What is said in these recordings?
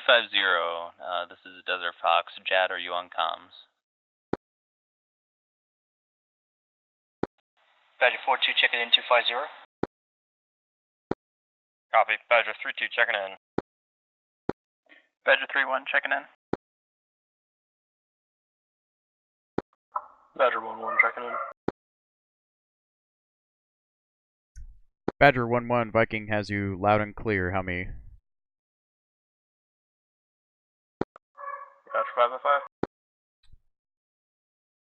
250, this is Desert Fox. Jad, are you on comms? Badger 42 checking in 250. Copy. Badger 32 checking in. Badger 31 checking in. Badger 11 checking in. Badger 11, Viking has you loud and clear. How many? Badger 505.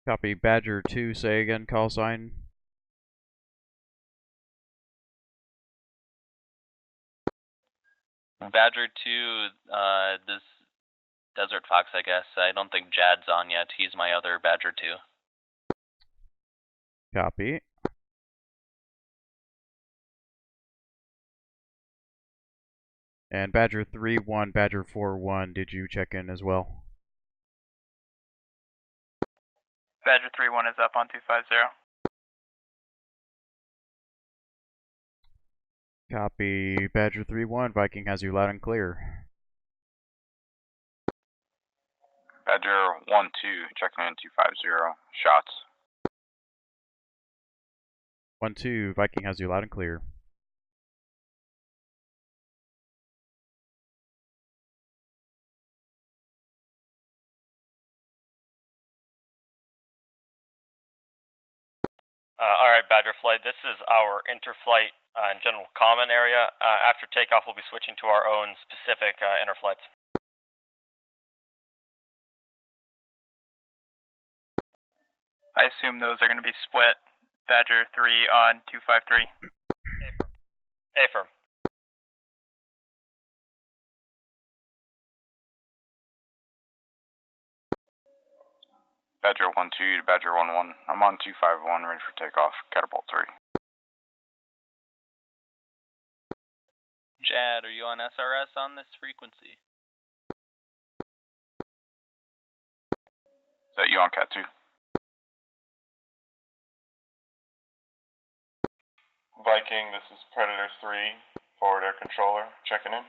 Copy. Badger 2, say again, call sign. Badger 2, this Desert Fox, I guess. I don't think Jad's on yet. He's my other Badger 2. Copy. And Badger 3-1, Badger 4-1, did you check in as well? Badger 3-1 is up on 250. Copy. Badger 3-1, Viking has you loud and clear. Badger 1-2 checking in 250. Shots. 1-2, Viking has you loud and clear. Alright, Badger Flight, this is our interflight and general common area. After takeoff, we'll be switching to our own specific interflights. I assume those are going to be split. Badger 3 on 253. Affirm. Badger 1-2 to Badger 1-1. I'm on 251, ready for takeoff. Catapult 3. Jad, are you on SRS on this frequency? Is that you on Cat 2? Viking, this is Predator 3, forward air controller, checking in.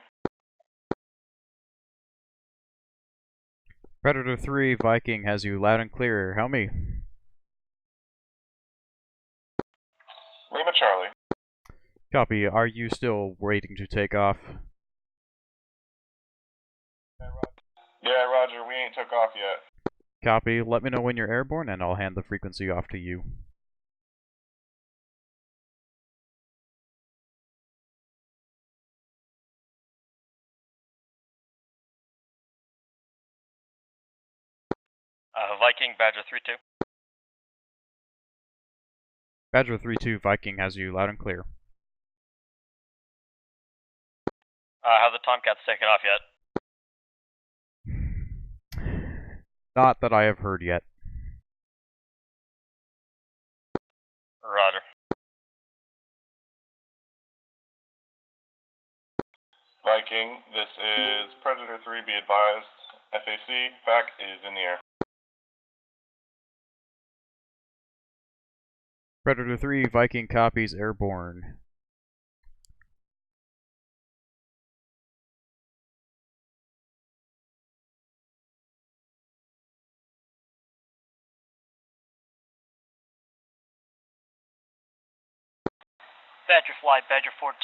Predator 3, Viking has you loud and clear. How many? Lima Charlie. Copy. Are you still waiting to take off? Yeah, Roger, we ain't took off yet. Copy. Let me know when you're airborne and I'll hand the frequency off to you. Viking, Badger 3-2. Badger 3-2, Viking has you loud and clear. Have the Tomcats taken off yet? Not that I have heard yet. Roger. Viking, this is Predator 3, be advised. FAC, back is in the air. Predator 3, Viking copies airborne. Badger Flight, Badger 42.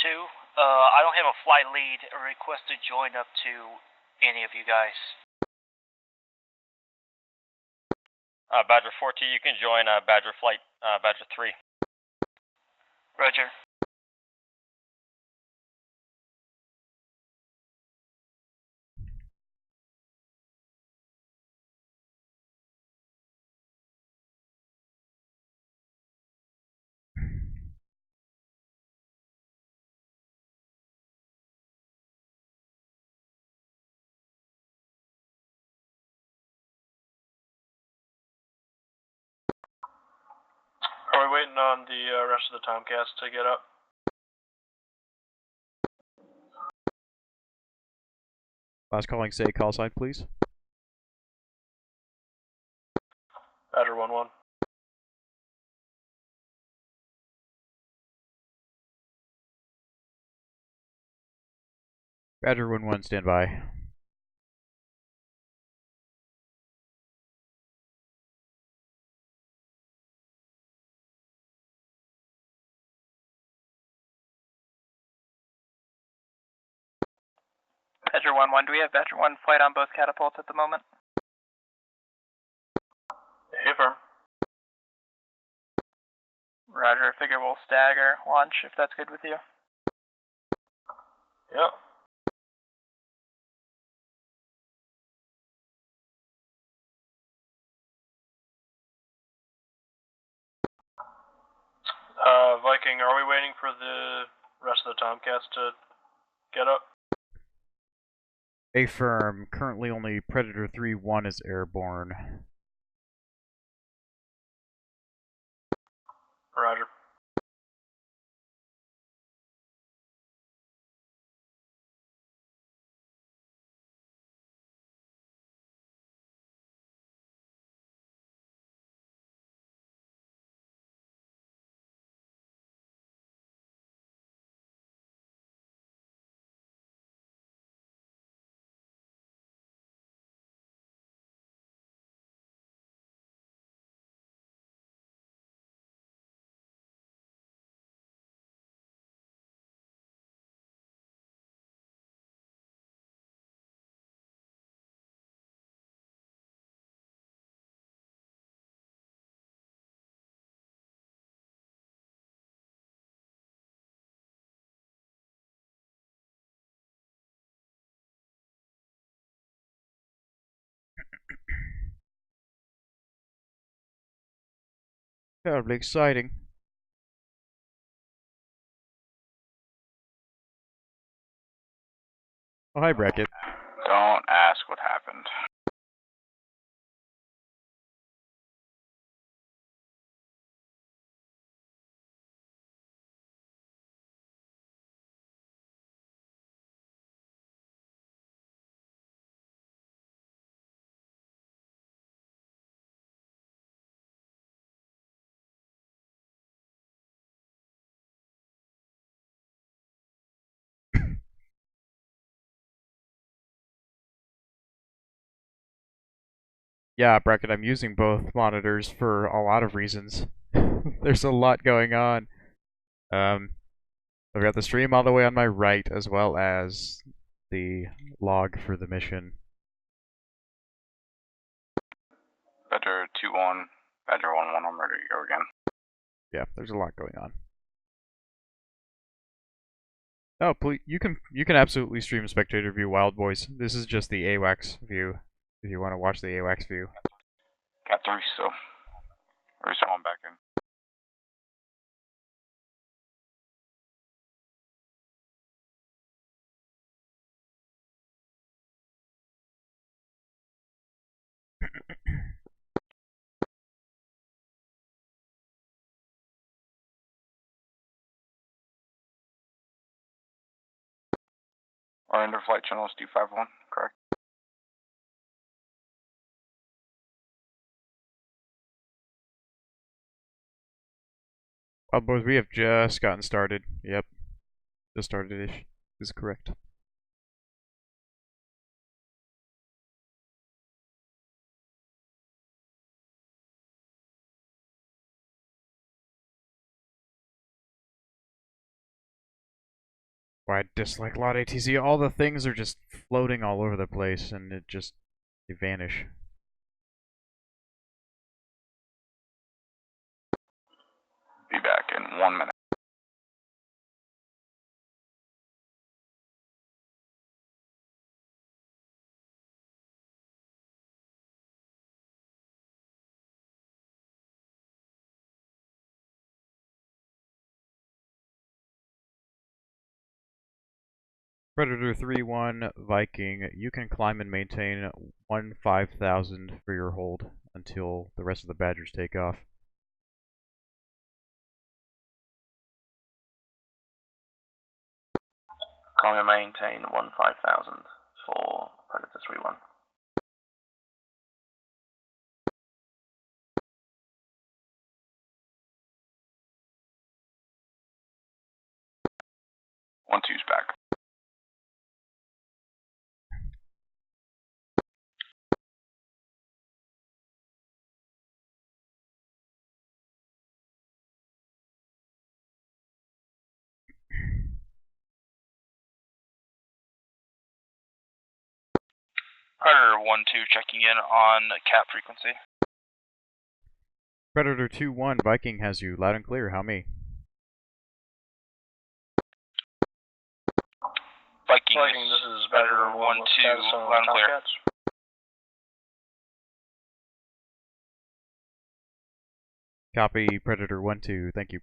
I don't have a flight lead or request to join up to any of you guys. Badger 42, you can join Badger Flight, Badger 3. Roger. Are we waiting on the rest of the Tomcats to get up? Last calling, say call sign, please. Badger 1-1. Badger 1-1, stand by. Badger 1-1, do we have Badger 1 flight on both catapults at the moment? Hey, firm. Roger, figure we'll stagger launch if that's good with you. Yep. Viking, are we waiting for the rest of the Tomcats to get up? Affirm. Currently only Predator 3-1 is airborne. Roger. Terribly exciting. Oh, hi, Brackett. Don't ask what happened. Yeah, Brackett, I'm using both monitors for a lot of reasons. There's a lot going on. I've got the stream all the way on my right, as well as the log for the mission. Badger 2-1, Badger 1-1, I'm ready to go again. Yeah, there's a lot going on. Oh, please, you can absolutely stream spectator view, Wild Boys. This is just the AWACS view. If you want to watch the AWACS view. Got 3 still. Respawn back in. Our underflight channel is 251, correct? Wild Boys, we have just gotten started. Yep, just started-ish. This is correct. Why I dislike lot ATC. All the things are just floating all over the place, and they vanish. Be back in 1 minute. Predator 3-1, Viking, you can climb and maintain 1-5000 for your hold until the rest of the Badgers take off. Climb and maintain 15,000 for Predator 3-1. One two's back. Predator 1-2 checking in on cap frequency. Predator 2-1, Viking has you loud and clear. How me? Viking, this is Predator 1-2, loud and clear. Copy, Predator 1-2, thank you.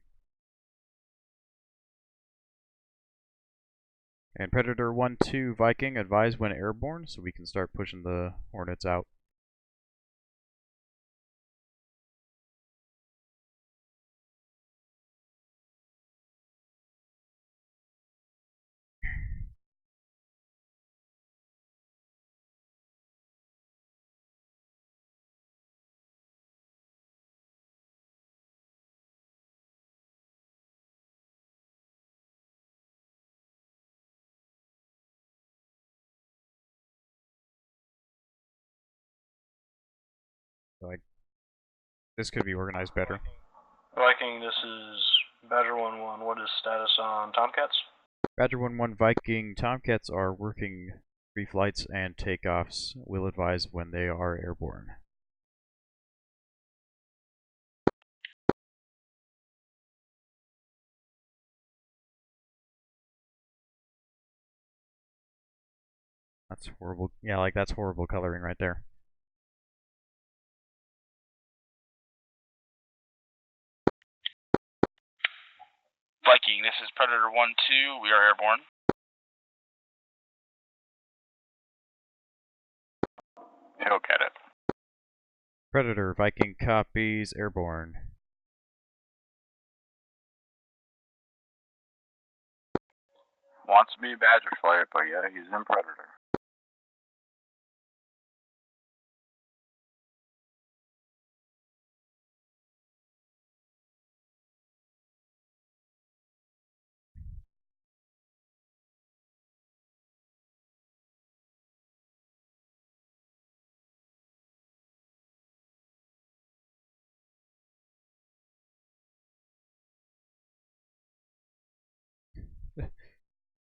And Predator 1-2, Viking, advise when airborne so we can start pushing the Hornets out. Like, this could be organized better. Viking, this is Badger 1-1. What is status on Tomcats? Badger 1-1, Viking, Tomcats are working pre-flights and takeoffs. Will advise when they are airborne. That's horrible. Yeah, like that's horrible coloring right there. Viking, this is Predator 1-2, we are airborne. He'll get it. Predator, Viking copies, airborne. Wants to be a Badger flight, but yeah, he's in Predator.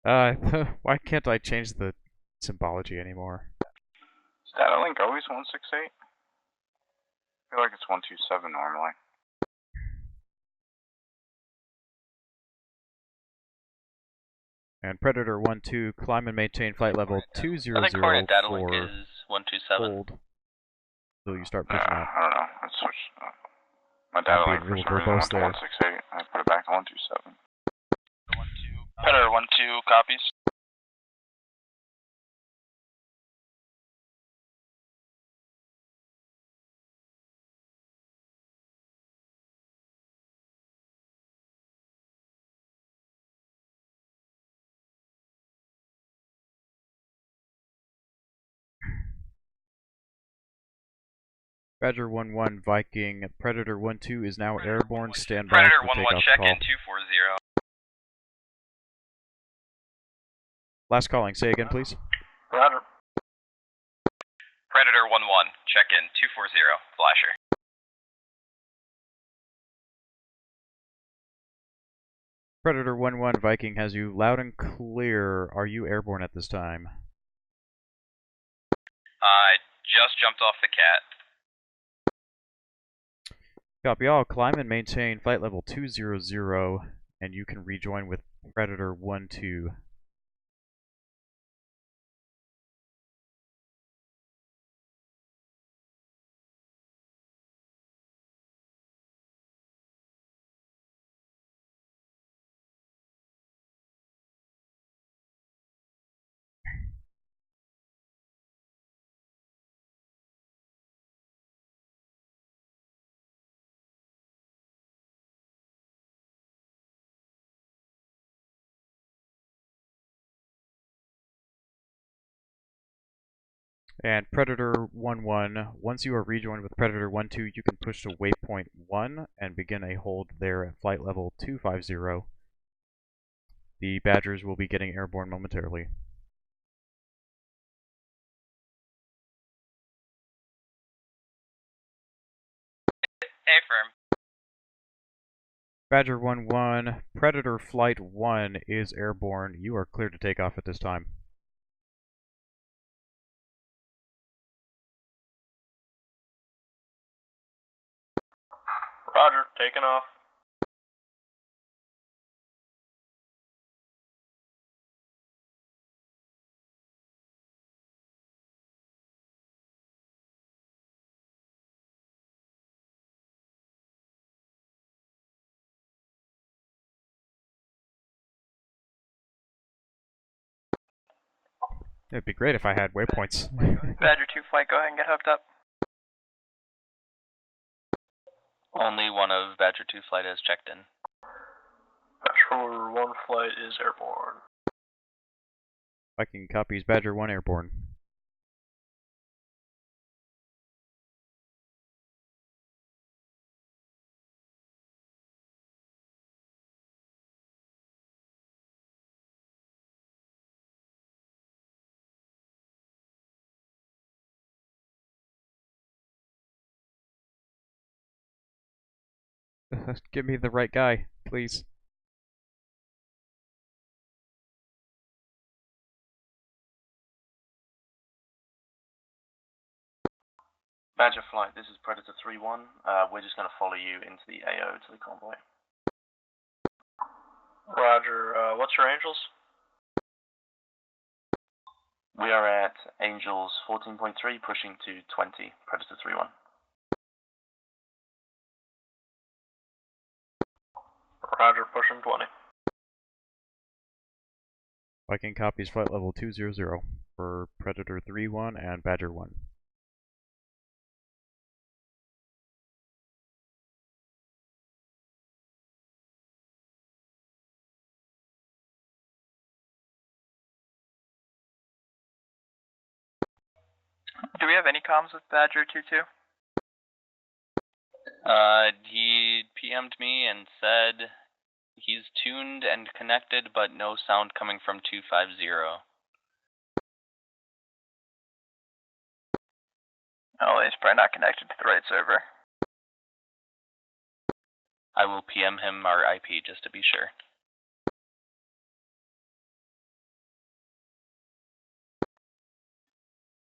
Why can't I change the symbology anymore? Is data link always 168? I feel like it's 127 normally. And Predator 1-2, climb and maintain flight level 200 I think Hornet data for link is 127. hold. So you start pushing out. I don't know. I switched up. My data link for some reason went to 168. I put it back to 127. Predator 1-2 copies. Badger 1-1, Viking, Predator 1-2 is now airborne, stand by Predator for 1-1, takeoff check call. in 240. Last calling, say again please. Roger. Predator 1-1, check in 240, flasher. Predator 1-1, Viking has you loud and clear. Are you airborne at this time? I just jumped off the cat. Copy all, climb and maintain flight level 200, and you can rejoin with Predator 1-2. And Predator 1-1, once you are rejoined with Predator 1-2, you can push to waypoint 1 and begin a hold there at flight level 250. The Badgers will be getting airborne momentarily. Affirm. Badger 1-1, Predator Flight 1 is airborne. You are cleared to take off at this time. Roger, taking off. It'd be great if I had waypoints. Badger 2 flight, go ahead and get hooked up. Only one of Badger 2 flight has checked in. Badger 1 flight is airborne. Viking copies Badger 1 airborne. Give me the right guy, please. Badger flight, this is Predator 3-1. We're just going to follow you into the AO to the convoy. Roger, what's your angels? We are at Angels 14.3, pushing to 20, Predator 3-1. Roger, pushing 20. Viking copies flight level 200 for Predator 3-1 and Badger 1. Do we have any comms with Badger 2-2? He PM'd me and said he's tuned and connected, but no sound coming from 250. Oh, he's probably not connected to the right server. I will PM him our IP just to be sure.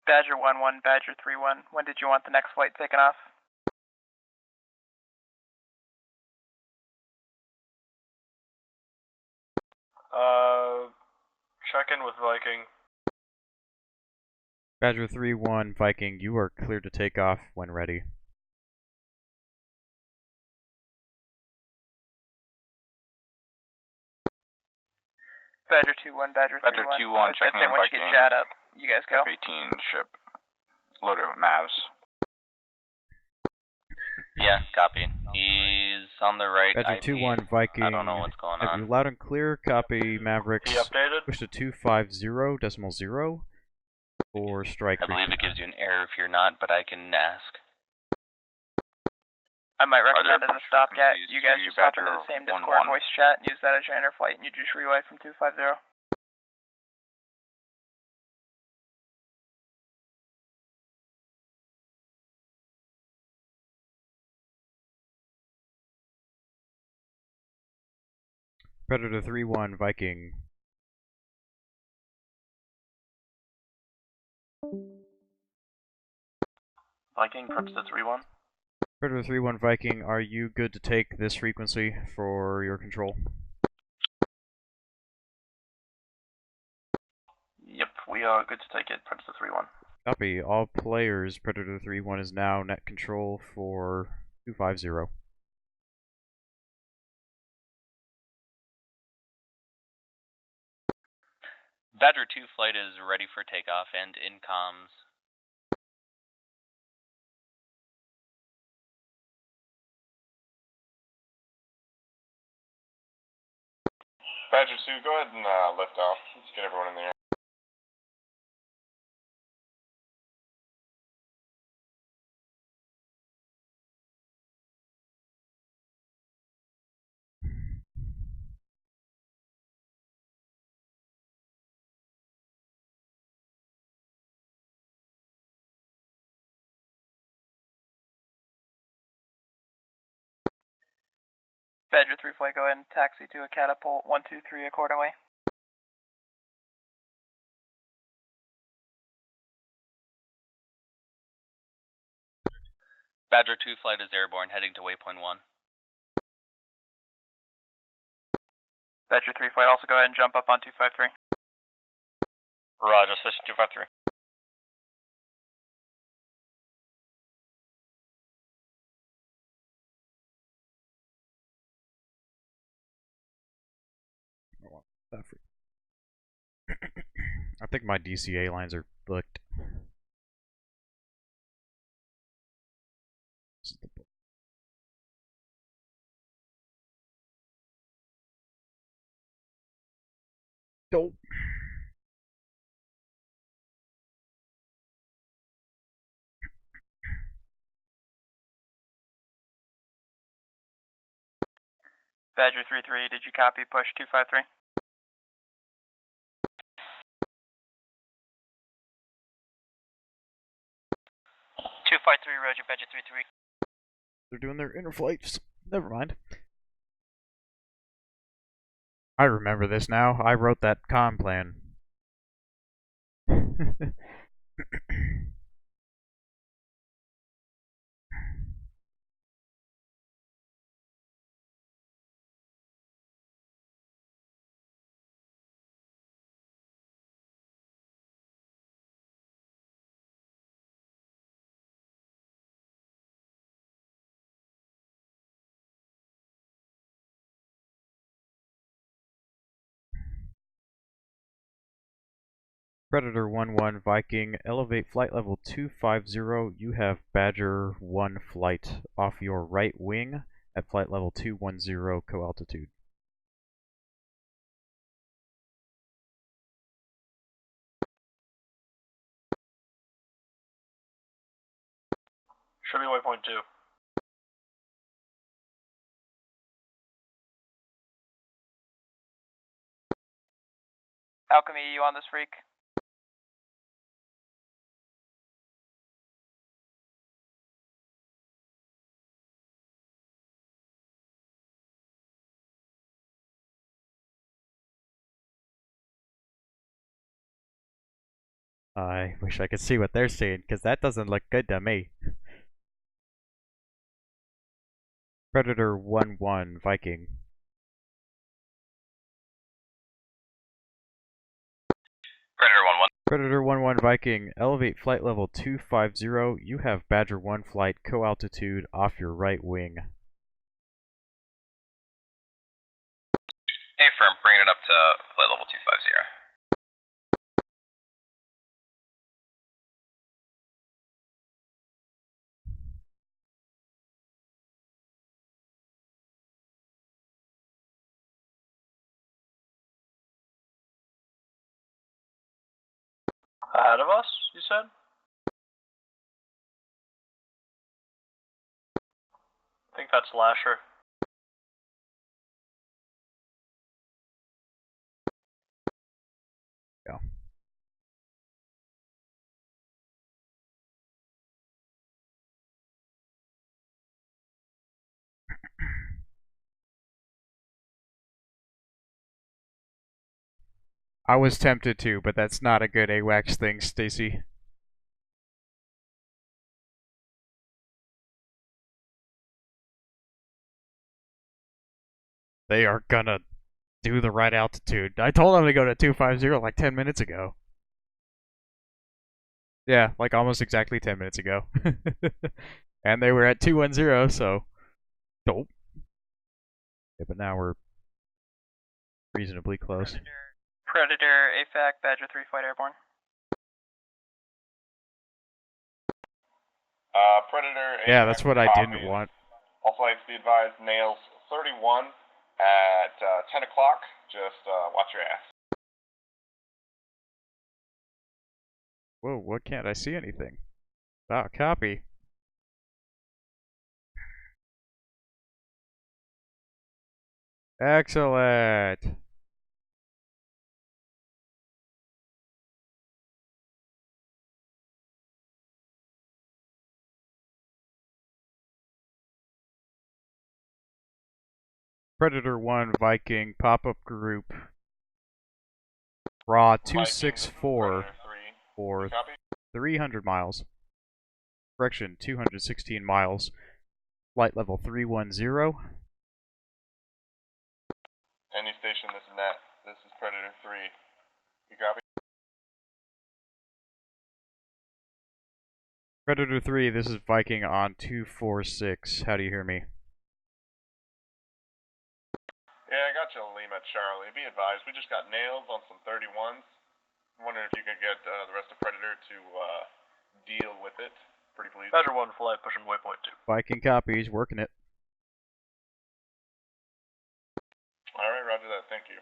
Badger 1-1, Badger 3-1. When did you want the next flight taken off? Check in with Viking. Badger 3-1, Viking, you are cleared to take off when ready. Badger 2-1, Badger 3-1. Badger 2-1, checking in once you get Jad up, you guys go. F-18 ship. Loaded with Mavs. Yeah, copy. He's on the right Badger IP. 2-1, Viking. I don't know what's going on. Loud and clear, copy Mavericks. He updated? Push to 250.0 for strike. I believe it gives you an error if you're not, but I can ask. I might recommend as a stopgap, frequencies you guys to just hop into Badger the same 1-1. Discord voice chat and use that as your interflight, and you just relay from 250. Predator 3-1, Viking. Viking, Predator 3-1. Predator 3-1, Viking, are you good to take this frequency for your control? Yep, we are good to take it, Predator 3-1. Copy. All players, Predator 3-1 is now net control for 250. Badger 2 flight is ready for takeoff and in comms. Badger 2, go ahead and lift off. Let's get everyone in the air. Badger 3 flight, go ahead and taxi to a catapult 123 accordingly. Badger 2 flight is airborne, heading to waypoint 1. Badger 3 flight, also go ahead and jump up on 253. Roger, switching 253. I think my DCA lines are booked. Dope. Badger 3-3, did you copy push 253? Roger, Badger 3-3. They're doing their inner flights. Never mind. I remember this now. I wrote that comm plan. Predator 1-1 Viking, elevate flight level 250. You have Badger 1 flight off your right wing at flight level 210 co-altitude. Should be waypoint 2. Alchemy, you on this freak? I wish I could see what they're seeing, because that doesn't look good to me. Predator 1-1 Viking. Predator 1-1. Predator 1-1 Viking, elevate flight level 250. You have Badger 1 flight co-altitude off your right wing. Hey, firm, bringing it up to flight level 250. Ahead of us, you said? I think that's Lasher. Yeah. I was tempted to, but that's not a good AWACS thing, Stacy. They are gonna do the right altitude. I told them to go to 250 like 10 minutes ago. Yeah, like almost exactly 10 minutes ago. And they were at 210, so dope. Yeah, but now we're reasonably close. Predator, AFAC, Badger 3 flight airborne. Predator. Yeah, that's what I didn't want. All flights be advised, nails 31 at 10 o'clock. Just watch your ass. Whoa, what can't I see anything? Ah, copy. Excellent. Predator 1 Viking pop-up group. Raw 264 for 300 miles. Correction, 216 miles. Flight level 310. Any station, this is Nat. This is Predator 3. You copy? Predator 3, this is Viking on 246. How do you hear me? Yeah, I got you, Lima Charlie. Be advised, we just got nails on some 31s. I'm wondering if you could get the rest of Predator to deal with it. Pretty please. Badger 1 flight, pushing waypoint 2. Viking copies, working it. Alright, roger that, thank you.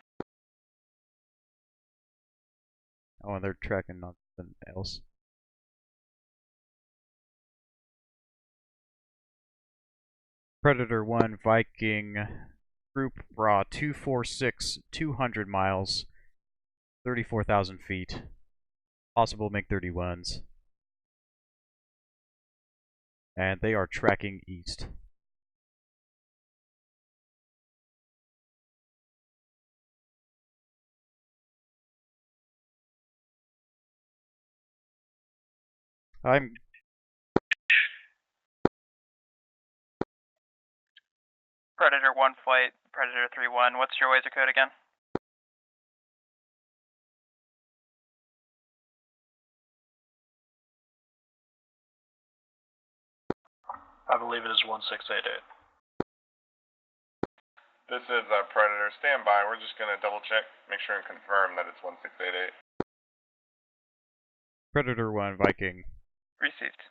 Oh, and they're tracking nothing else. Predator 1, Viking, Group Raw 246, 200 miles, 34,000 feet. Possible MiG-31s. And they are tracking east. I'm Predator 1 flight, Predator 3-1. What's your laser code again? I believe it is 1688. This is Predator. Stand by. We're just going to double check, make sure and confirm that it's 1688. Predator 1, Viking. Received.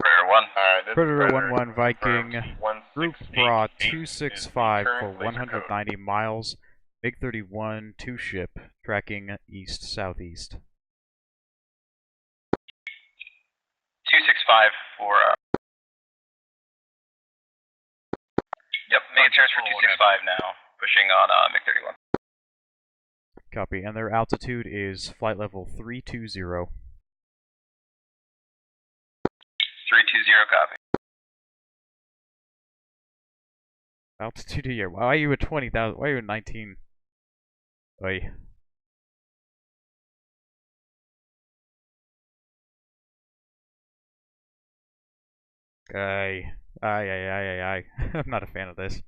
Predator 1. Alright, this Predator is 1-1, Viking, Group Bra 265 for current laser 190 miles, MiG-31 2-ship, tracking east-southeast. 265 for, Yep, making turns for 265 now, pushing on MiG-31. Copy, and their altitude is flight level 320. 320, copy. Altitude here. Why are you at 20,000? Why are you at 19? Oi. Aye. Aye. I'm not a fan of this.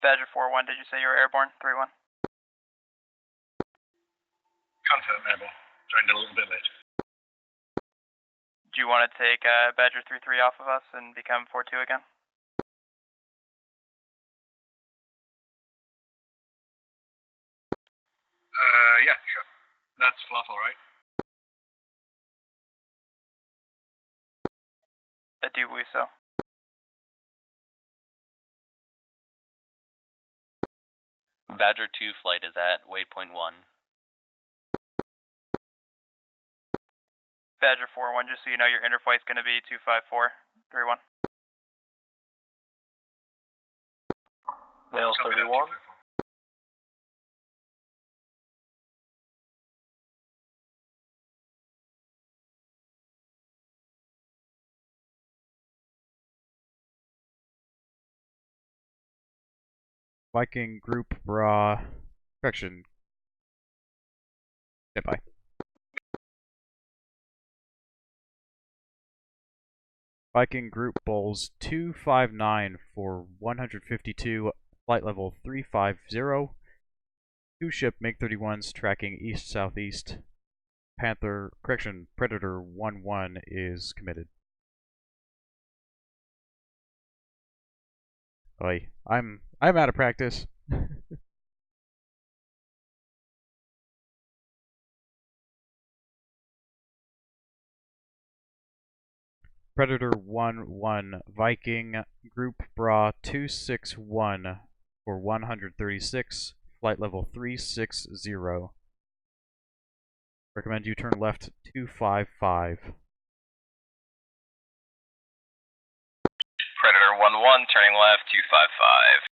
Badger 4-1, did you say you were airborne? 3-1. Confirm, airborne. Joined a little bit late. Do you want to take Badger 3-3 off of us and become 4-2 again? Yeah, sure. That's falafel, right? I do believe so. Badger 2 flight is at waypoint 1. Badger 4-1, just so you know, your interflight's going to be 254-3-1. Nails 31. Viking Group Bra. Correction. Goodbye. Viking Group Bulls 259 for 152, flight level 350. 2-ship MiG-31s tracking east-southeast. Predator 1-1 is committed. Oi, I'm out of practice. Predator 1-1, Viking Group Bra 261 for 136, flight level 360. Recommend you turn left 255. Predator 1-1, turning left 255.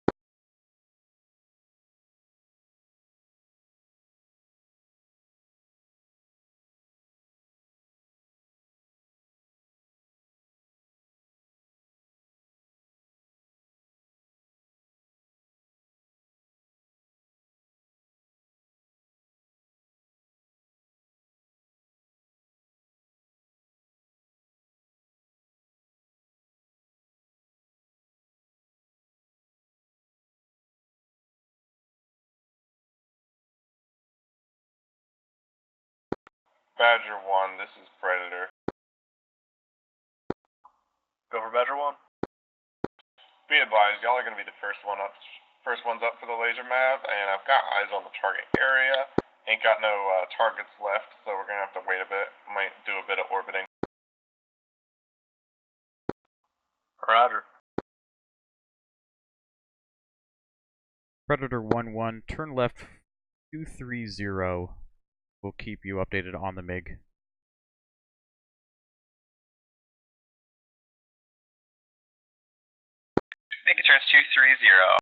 Badger 1, this is Predator. Go for Badger 1. Be advised, y'all are going to be the first ones up for the laser map, and I've got eyes on the target area. Ain't got no targets left, so we're going to have to wait a bit. Might do a bit of orbiting. Roger. Predator 1-1, turn left 230. We'll keep you updated on the MiG. Signature is 230.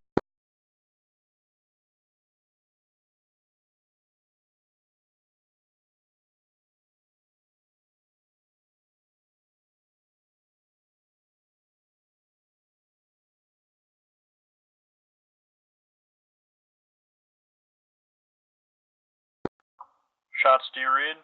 Shots, do you read?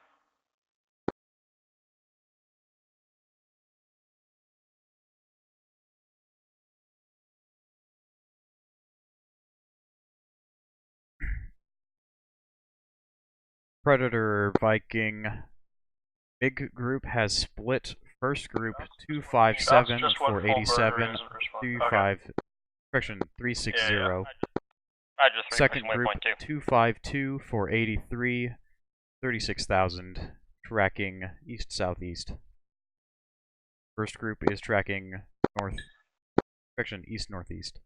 Predator Viking MiG group has split. First group 257 for 87, 360. I just Second requested group waypoint 2. 252 for 83, 36,000, tracking east-southeast. First group is tracking east-northeast.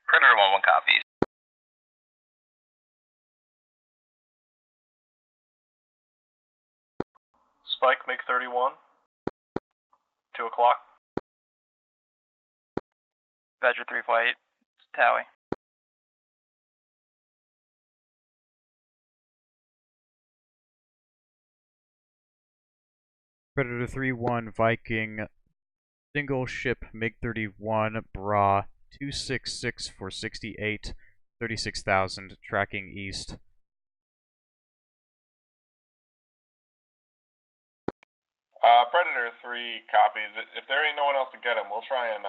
Predator 1-1 copies. Spike, make 31. 2 o'clock. Badger 3 flight, Towie. Predator 3-1 Viking single ship MiG-31 Bra 266 for 68, 36,000, tracking east. Predator 3 copies. If there ain't no one else to get him, we'll try and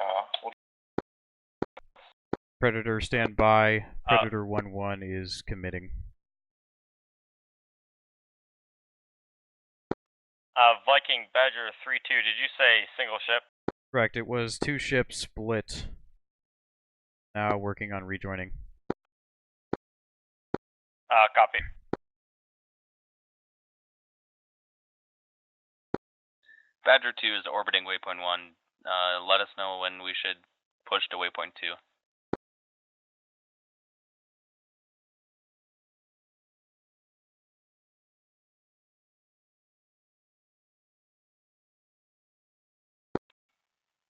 Predator stand by. Predator 1-1 is committing. Viking Badger 3-2, did you say single ship? Correct, it was 2 ships split. Now working on rejoining. Copy. Badger 2 is orbiting waypoint 1. Let us know when we should push to waypoint 2.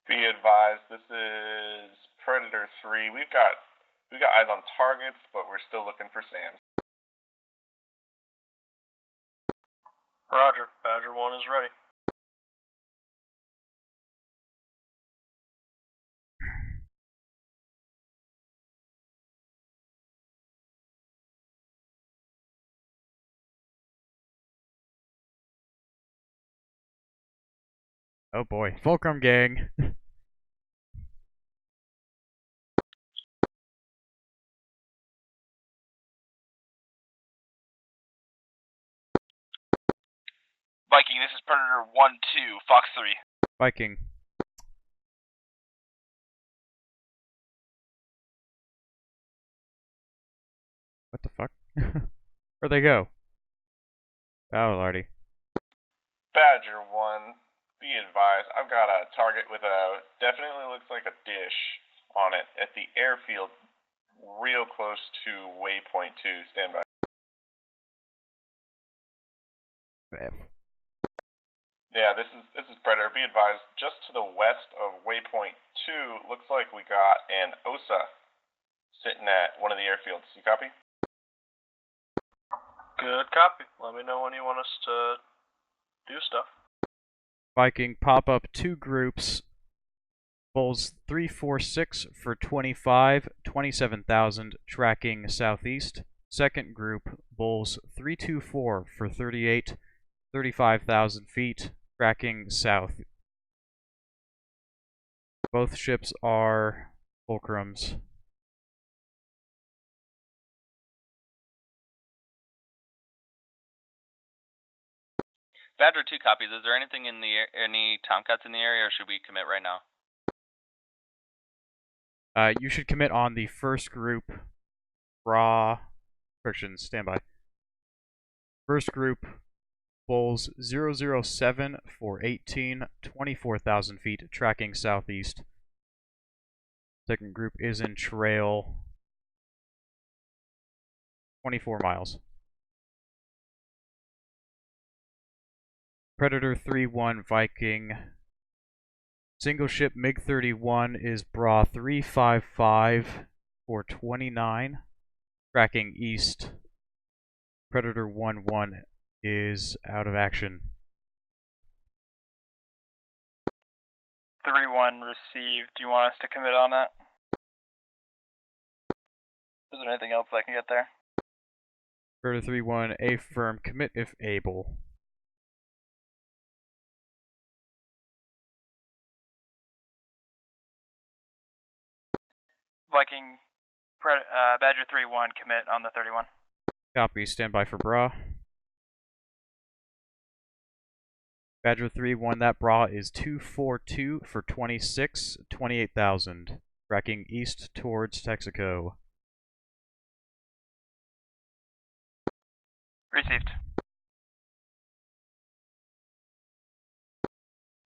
Be advised, this is Predator 3. We got eyes on targets, but we're still looking for SAMs. Roger. Badger 1 is ready. Oh boy, Fulcrum gang. Viking, this is Predator 1-2, Fox 3. Viking. What the fuck? Where'd they go? Oh, lordy. Badger 1, be advised, I've got a target with a, definitely looks like a dish on it at the airfield, real close to waypoint 2. Stand by. Yeah, this is Predator. Be advised, just to the west of waypoint 2, looks like we got an OSA sitting at one of the airfields. You copy? Good copy. Let me know when you want us to do stuff. Viking pop up 2 groups. Bulls 346 for 25, 27,000, tracking southeast. Second group, Bulls 324 for 38, 35,000 feet, tracking south. Both ships are Fulcrums. Badger 2 copies. Is there anything in the any Tomcats in the area, or should we commit right now? You should commit on the first group. Raw friction, standby. First group, Bulls 007 for 24,000 feet, tracking southeast. Second group is in trail 24 miles. Predator 3-1 Viking. Single ship MiG-31 is Bra 355 for 29, tracking east. Predator 1-1 is out of action. 3-1 received. Do you want us to commit on that? Is there anything else I can get there? Predator 3-1, affirm, commit if able. Viking, Badger 3-1, commit on the 31. Copy, standby for Bra. Badger 3-1, that Bra is 242 for 28,000, tracking east towards Texaco. Received.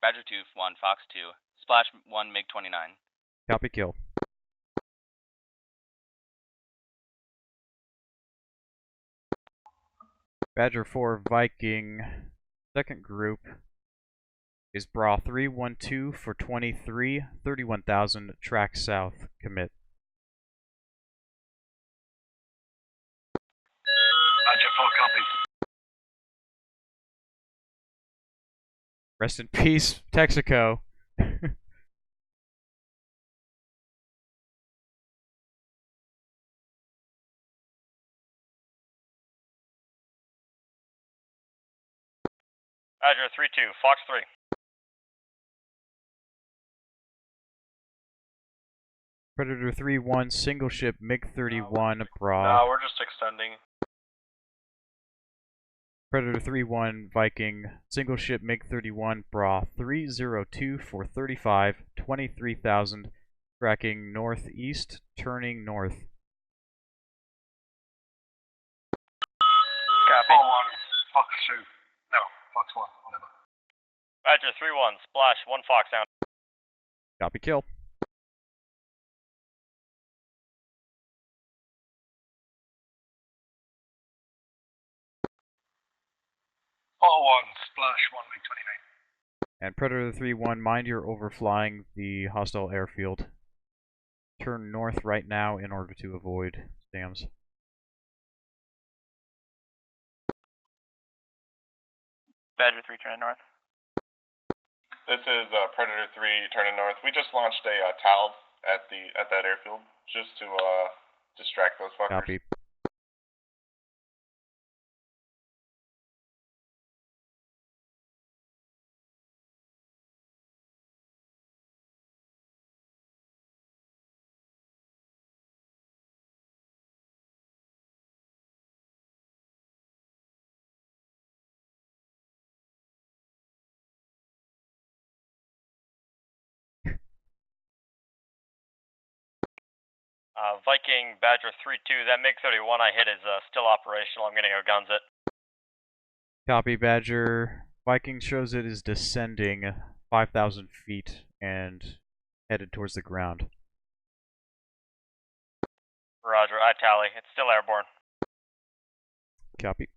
Badger 2-1, Fox 2, Splash 1, MiG-29. Copy, kill. Badger 4 Viking, second group is Bra 312 for 23, 31,000, track south, commit. Badger 4 copies. Rest in peace, Texaco. Badger 3-2, Fox 3. Predator 3-1, single ship MiG-31, Bra. No, we're just extending. Predator 3-1, Viking, single ship MiG-31, Bra 302 for 35, 23,000, tracking northeast, turning north. Copy. Fox 2. No, Fox 1, whatever. Badger 3-1, Splash 1 Fox down. Copy, kill. All 1, Splash 1, MiG-29. And Predator 3-1, mind you're overflying the hostile airfield. Turn north right now in order to avoid SAMs. Badger 3 turning north. This is Predator 3 turning north. We just launched a TAL at that airfield just to distract those fuckers. Copy. Viking Badger 3-2, that MiG-31 I hit is still operational. I'm gonna go guns it. Copy, Badger. Viking shows it is descending 5,000 feet and headed towards the ground. Roger, I tally. It's still airborne. Copy.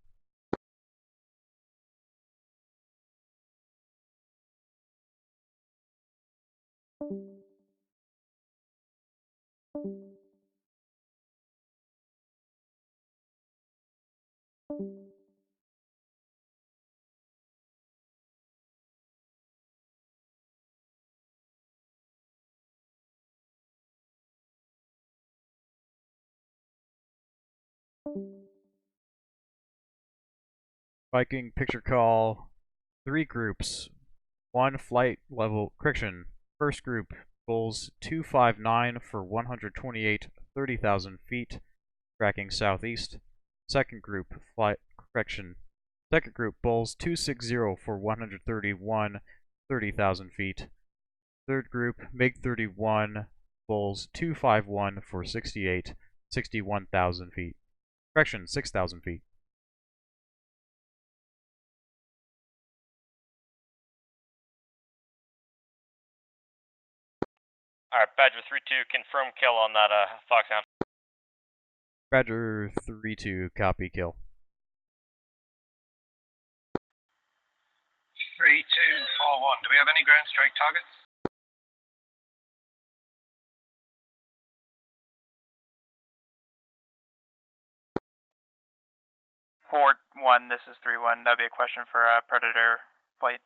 Viking picture call. 3 groups. 1 flight level correction. First group Bulls 259 for 128, 30,000 feet, tracking southeast. Second group flight correction. Second group, Bulls 260 for 131, 30,000 feet. Third group, MiG-31, Bulls 251 for 68, 61,000 feet. Correction, 6,000 feet. Alright, Badger 3-2, confirm kill on that Foxhound. Badger 3-2, copy kill. 3-2-4-1. Do we have any ground strike targets? Fort 1, this is 3-1. That'd be a question for Predator flight.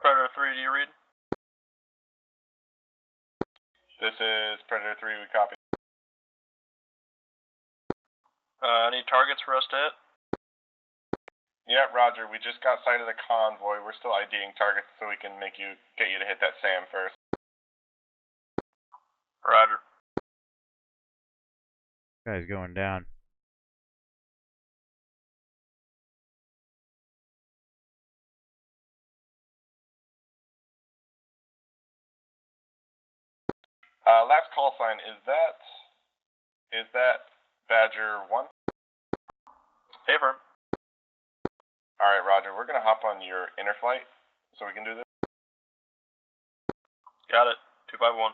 Predator 3, do you read? This is Predator 3, we copy. Any targets for us to hit? Yeah, roger, we just got sight of the convoy. We're still IDing targets so we can get you to hit that SAM first. Roger. Guy's going down. Last call sign, is that Badger 1? Hey, firm. Alright, roger, we're gonna hop on your inner flight so we can do this. Got it. 251.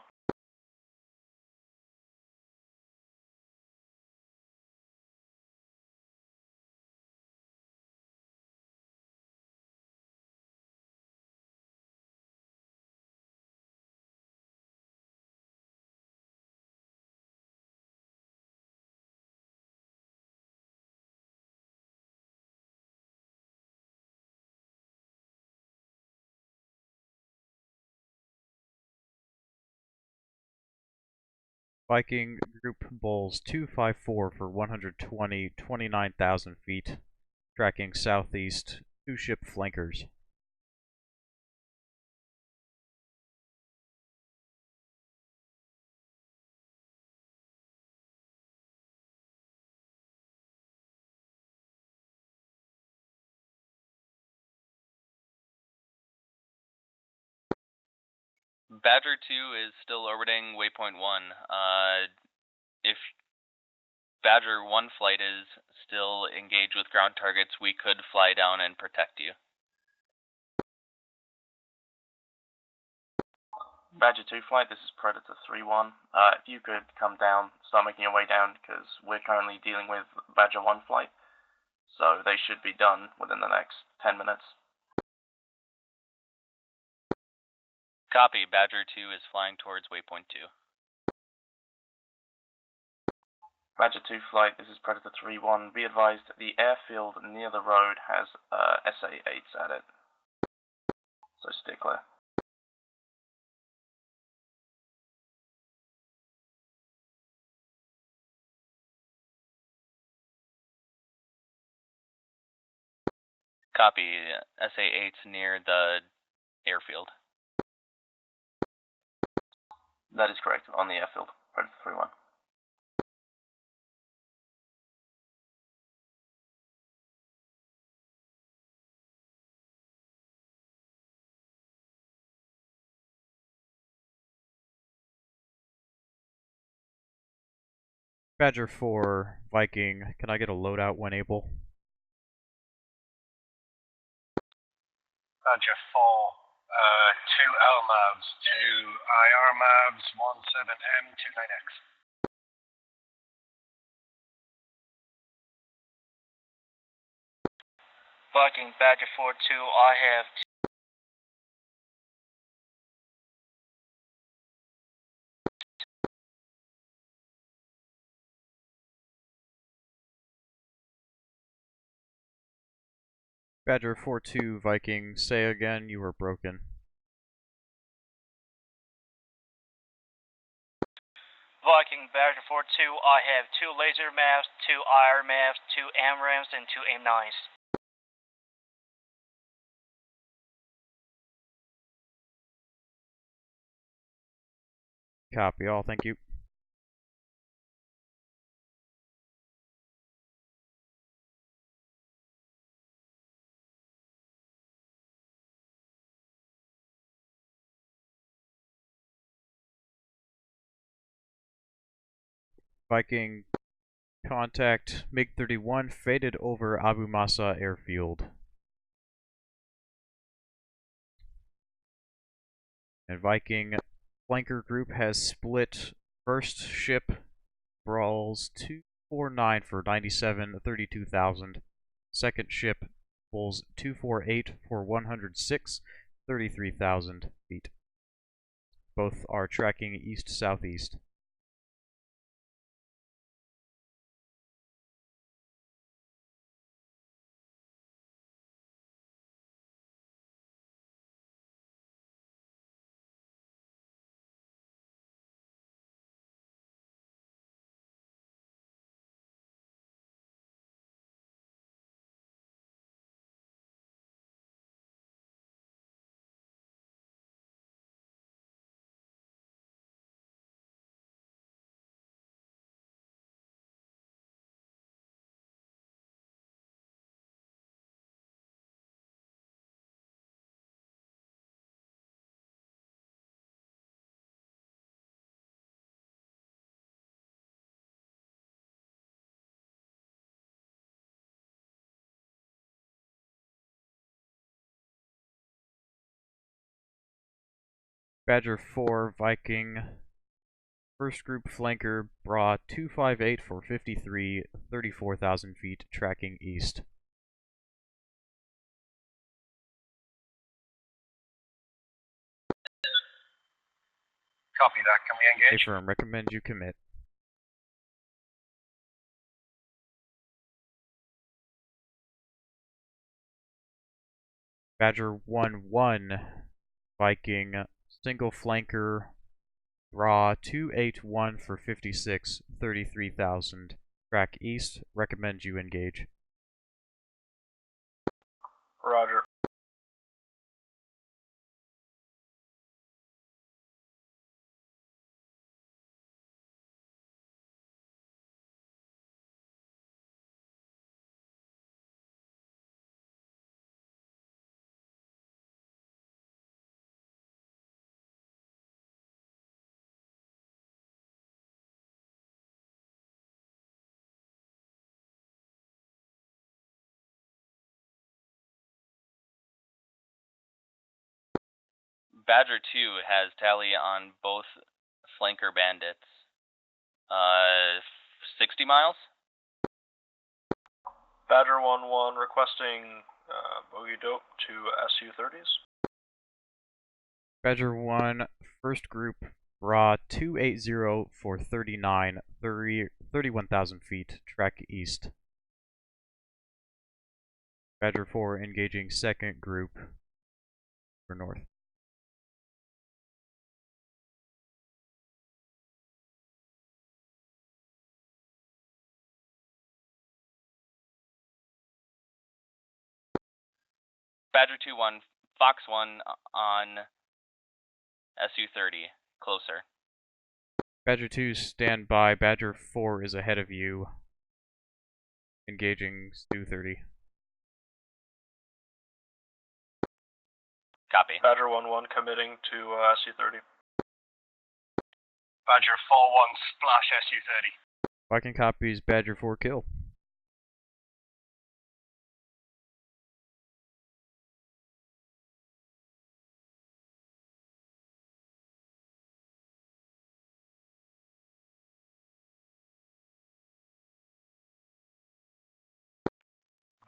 Viking Group Bulls 254 for 120, 29,000 feet. Tracking southeast, 2-ship flankers. Badger 2 is still orbiting waypoint 1. If Badger 1 flight is still engaged with ground targets, we could fly down and protect you. Badger 2 flight, this is Predator 3-1. If you could come down, start making your way down, because we're currently dealing with Badger 1 flight. So they should be done within the next 10 minutes. Copy, Badger 2 is flying towards waypoint 2. Badger 2 flight, this is Predator 3-1. Be advised, the airfield near the road has SA-8s at it. So stay clear. Copy, SA-8's near the airfield. That is correct, on the airfield, Predator 3-1. Badger 4, Viking, can I get a loadout when able? Badger 4, 2 LMAVs, 2 IR MAVs, 17M, 29X. Viking Badger 4-2, I have Badger 4-2, Viking, say again, you were broken. Viking Badger 4-2, I have 2 laser MAVs, 2 IR MAVs, 2 AMRAMs, and 2 AIM-9s. Copy all, thank you. Viking contact MiG-31 faded over Abu Masa airfield. And Viking flanker group has split. First ship brawls 249 for 32,000. Second ship pulls 248 for 33,000 feet. Both are tracking east-southeast. Badger 4 Viking first group flanker Bra 258 for 34,000 feet tracking east. Copy that. Can we engage? Affirm. Recommend you commit. Badger 1-1 Viking single flanker Bra 281 for 33,000 track east. Recommend you engage. Roger. Badger 2 has tally on both flanker bandits. 60 miles? Badger 1-1 requesting bogey dope to SU-30s. Badger 1 first group Bra 280 for 31,000 feet track east. Badger 4 engaging second group for north. Badger 2-1, Fox 1 on SU-30, closer. Badger 2 stand by. Badger 4 is ahead of you. Engaging SU-30. Copy. Badger 1-1 committing to SU-30. Badger 4-1 splash SU-30. Viking copies. Badger 4 kill.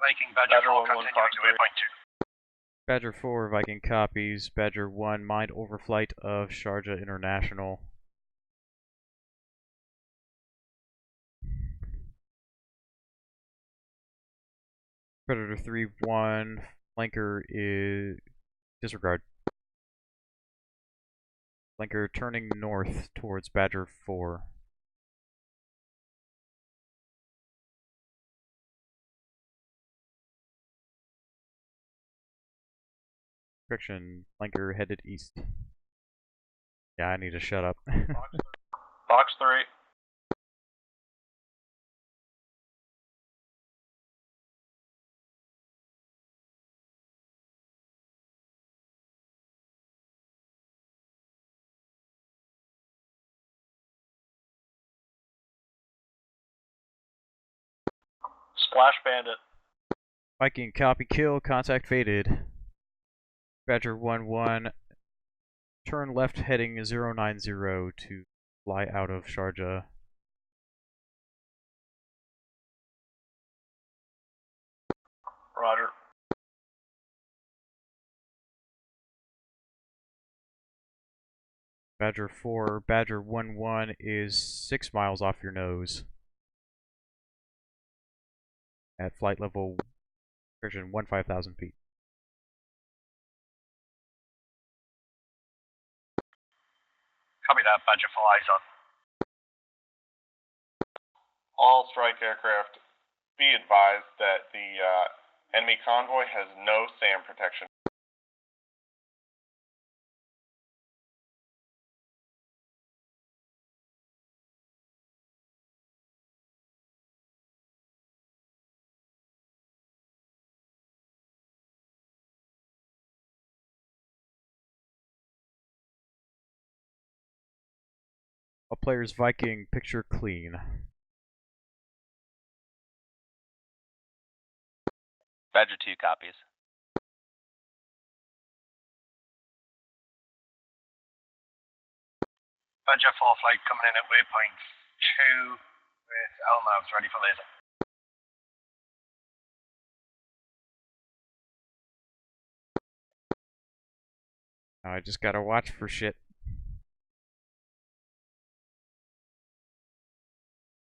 Viking Badger 4 continuing to waypoint 2. Badger 4 Viking copies. Badger 1 mined overflight of Sharjah International. Predator 3-1 flanker is disregard. Flanker turning north towards Badger 4. Correction, flanker headed east. Yeah, I need to shut up. Box 3. Slash bandit. Viking, copy, kill, contact faded. Badger 1-1, turn left heading 090 to fly out of Sharjah. Roger. Badger 4, Badger 1-1 is 6 miles off your nose. At flight level, 15,000 feet. Copy that, Badger 4, eyes on. All strike aircraft, be advised that the enemy convoy has no SAM protection. All players Viking, picture clean. Badger 2 copies. Badger 4 flight coming in at waypoint 2 with LMAVs ready for laser. I just gotta watch for shit.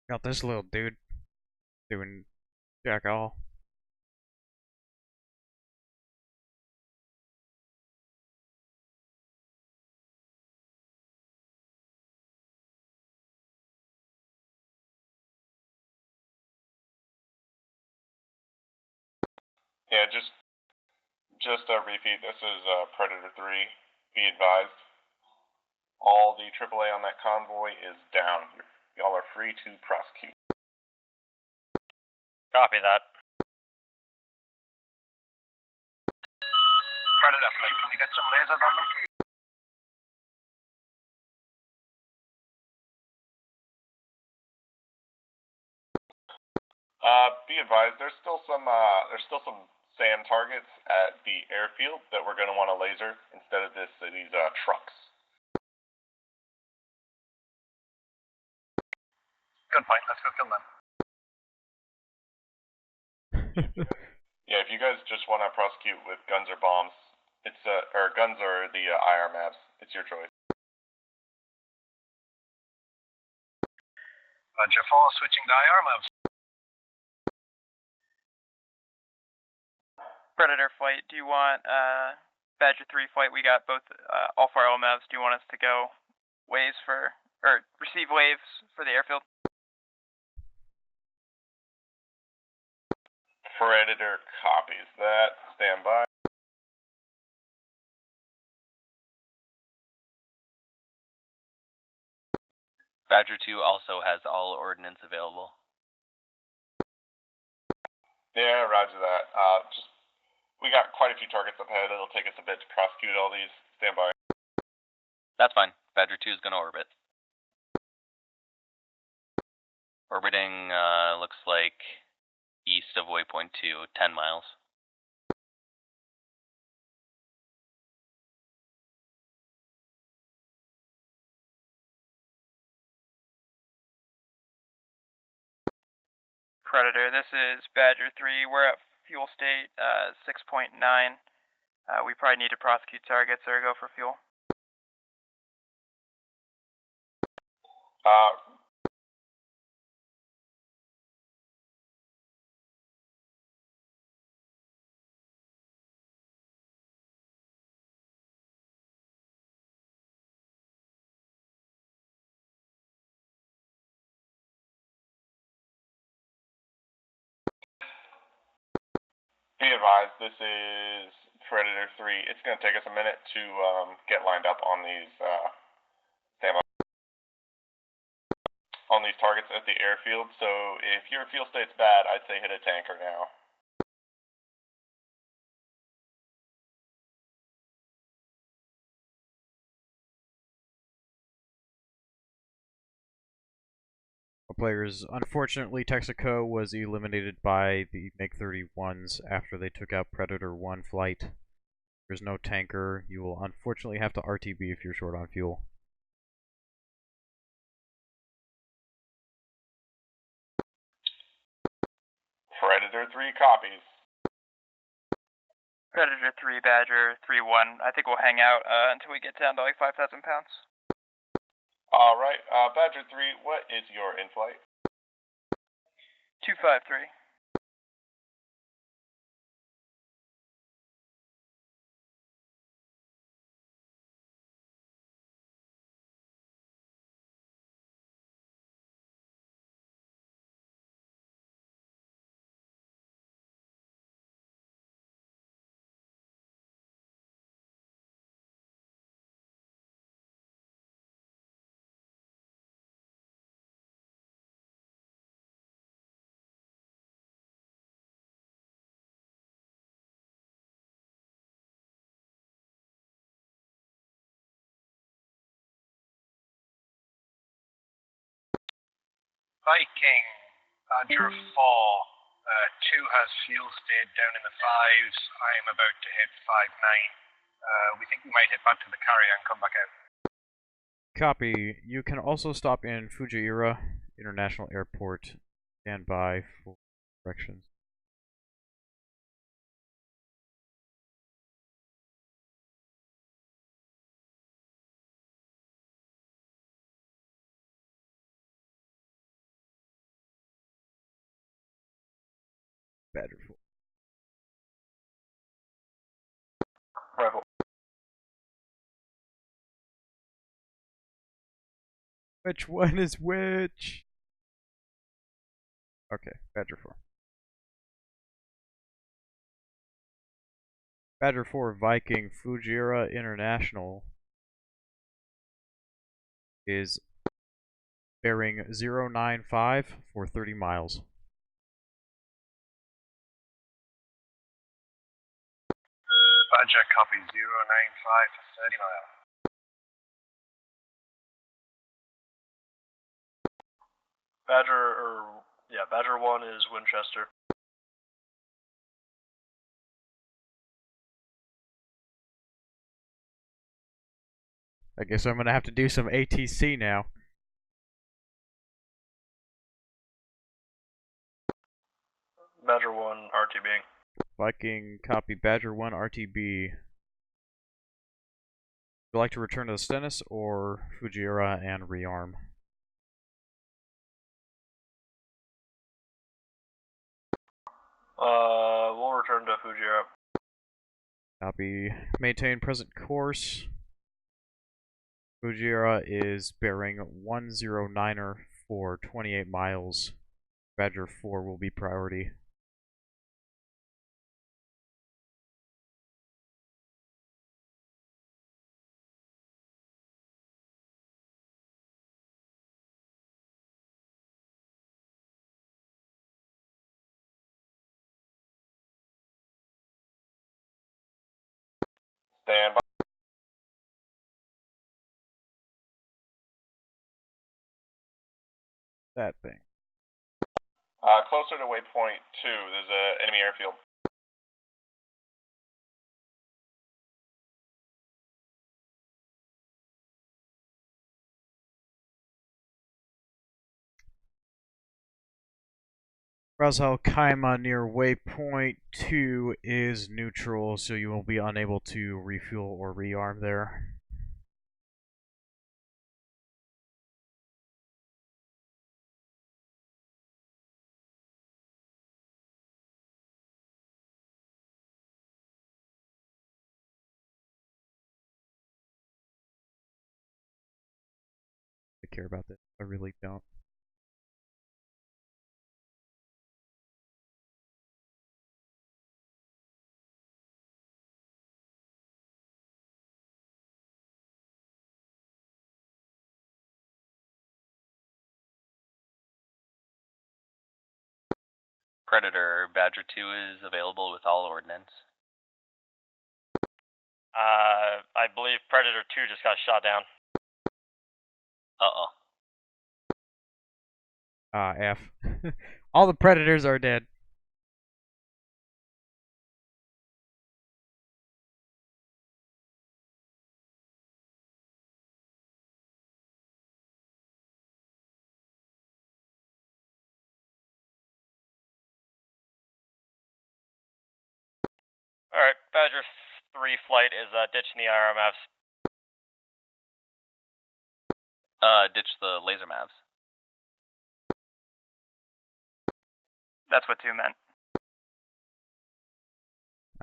Got this little dude doing jack all. Yeah, just a repeat. This is Predator 3. Be advised. All the AAA on that convoy is down. Y'all are free to prosecute. Copy that. Predator flight, can we get some lasers on them? Be advised. There's still some SAM targets at the airfield that we're going to want to laser instead of these trucks. Good point, let's go kill them. Yeah, if you guys just want to prosecute with guns or bombs, it's or guns or the IR maps, it's your choice. Badger 4 switching to IR maps. Predator flight, do you want Badger 3 flight? We got both all 4 LMAVs. Do you want us to go waves for, or receive waves for the airfield? Predator copies that. Stand by. Badger 2 also has all ordnance available. Yeah, roger that. We got quite a few targets up ahead. It'll take us a bit to prosecute all these. Stand by. That's fine. Badger 2 is going to orbit. Orbiting looks like east of waypoint 2, 10 miles. Predator, this is Badger 3. We're at fuel state 6.9. We probably need to prosecute targets or go for fuel. Be advised, this is Predator 3. It's going to take us a minute to get lined up on these targets at the airfield. So if your fuel state's bad, I'd say hit a tanker now. Players, unfortunately, Texaco was eliminated by the MiG-31s after they took out Predator 1 flight. There's no tanker. You will unfortunately have to RTB if you're short on fuel. Predator 3 copies. Predator 3, Badger 3-1. I think we'll hang out until we get down to like 5,000 pounds. Alright, Badger 3, what is your in-flight? 253. Viking, Badger 4. 2 has fuel stayed down in the 5s. I am about to hit 5-9. We think we might hit back to the carrier and come back out. Copy. You can also stop in Fujairah International Airport. Stand by for directions. Badger 4. Rifle. Which one is which? Okay, Badger 4. Badger 4 Viking Fujairah International is bearing 095 for 30 miles. Badger copy 095 for 30 miles. Badger 1 is Winchester. I guess I'm gonna have to do some ATC now. Badger 1 RTB. Viking copy Badger 1 RTB. Would you like to return to the Stennis or Fujairah and rearm? We'll return to Fujairah. Copy. Maintain present course. Fujairah is bearing 109er for 28 miles. Badger 4 will be priority. Stand by. That thing. Closer to waypoint 2, there's an enemy airfield. Ras Al Khaimah near waypoint 2 is neutral, so you will be unable to refuel or rearm there. I care about this. I really don't. Predator, Badger 2 is available with all ordnance. I believe Predator 2 just got shot down. Uh-oh. F. All the predators are dead. Alright, Badger 3 flight is ditching the IRMFs. Ditch the laser mavs. That's what 2 meant.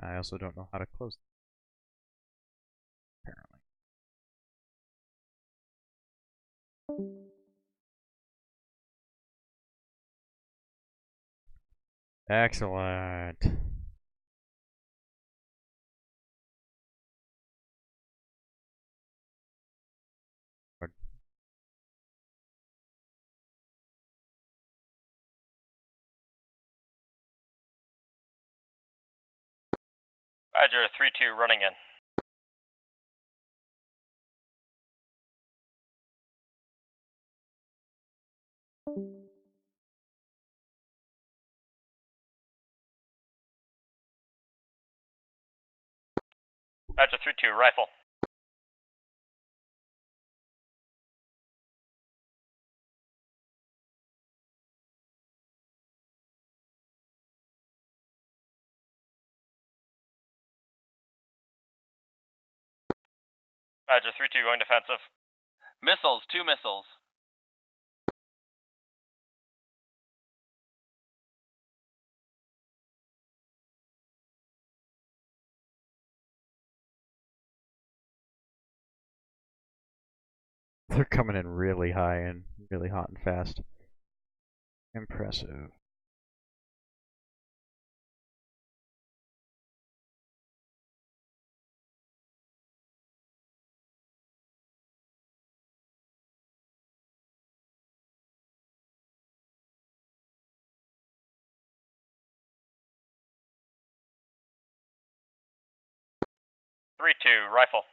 I also don't know how to close them, apparently. Excellent. Badger 3-2 running in. Badger 3-2 rifle. Badger 3-2 going defensive. Missiles, 2 missiles. They're coming in really high and really hot and fast. Impressive. Three two rifle.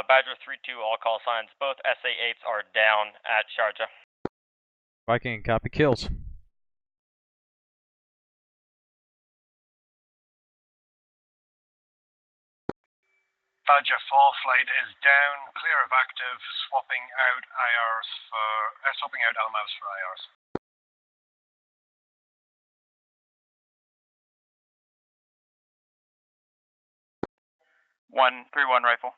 Badger 3-2, all call signs. Both SA-8s are down at Sharjah. Viking, copy kills. Badger 4 flight is down, clear of active, swapping out IRs for, swapping out LMAVs for IRs. 1-3-1 rifle.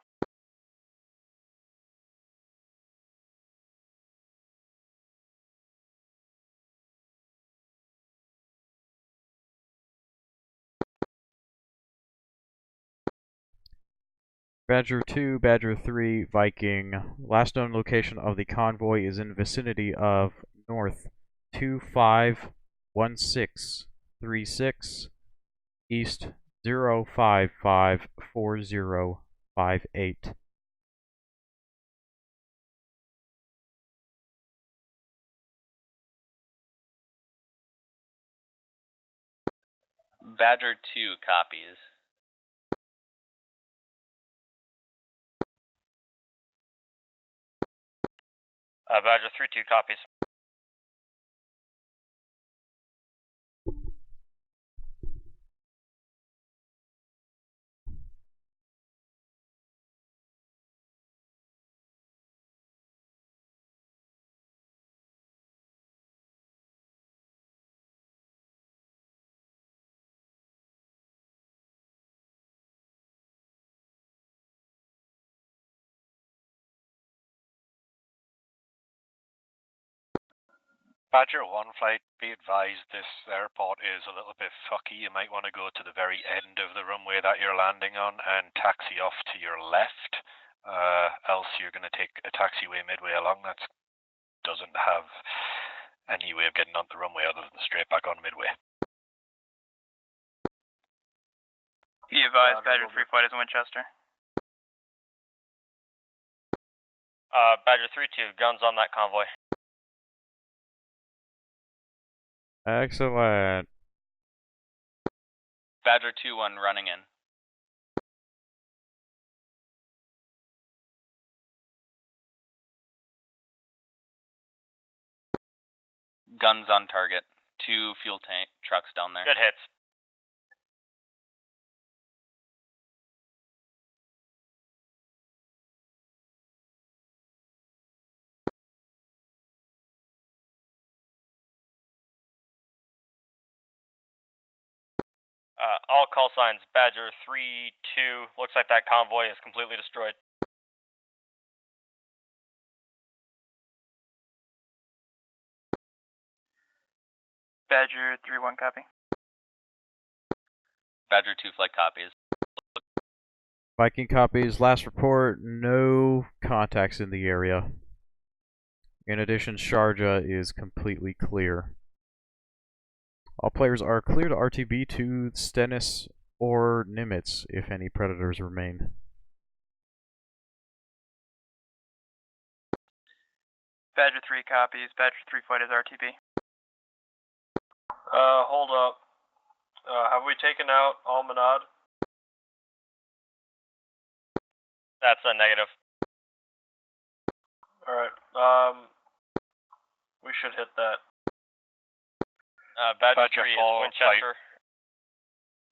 Badger 2, Badger 3, Viking. Last known location of the convoy is in vicinity of north 251636, east 0554058. Badger 2 copies. Badger 3-2 copies. Badger 1 flight, be advised this airport is a little bit fucky. You might want to go to the very end of the runway that you're landing on and taxi off to your left, else you're going to take a taxiway midway along that doesn't have any way of getting onto the runway other than straight back on midway. Be advised, Badger 3 flight is in Winchester. Badger 3-2, guns on that convoy. Excellent. Badger 2-1 running in. Guns on target. 2 fuel tank trucks down there. Good hits. All call signs, Badger 3-2. Looks like that convoy is completely destroyed. Badger 3-1 copy. Badger 2 flight copies. Viking copies. Last report, no contacts in the area. In addition, Sharjah is completely clear. All players are clear to RTB to Stennis or Nimitz if any predators remain. Badger 3 copies. Badger 3 flight is RTB. Hold up. Have we taken out Almanad? That's a negative. Alright, we should hit that. Badger 3 is Winchester.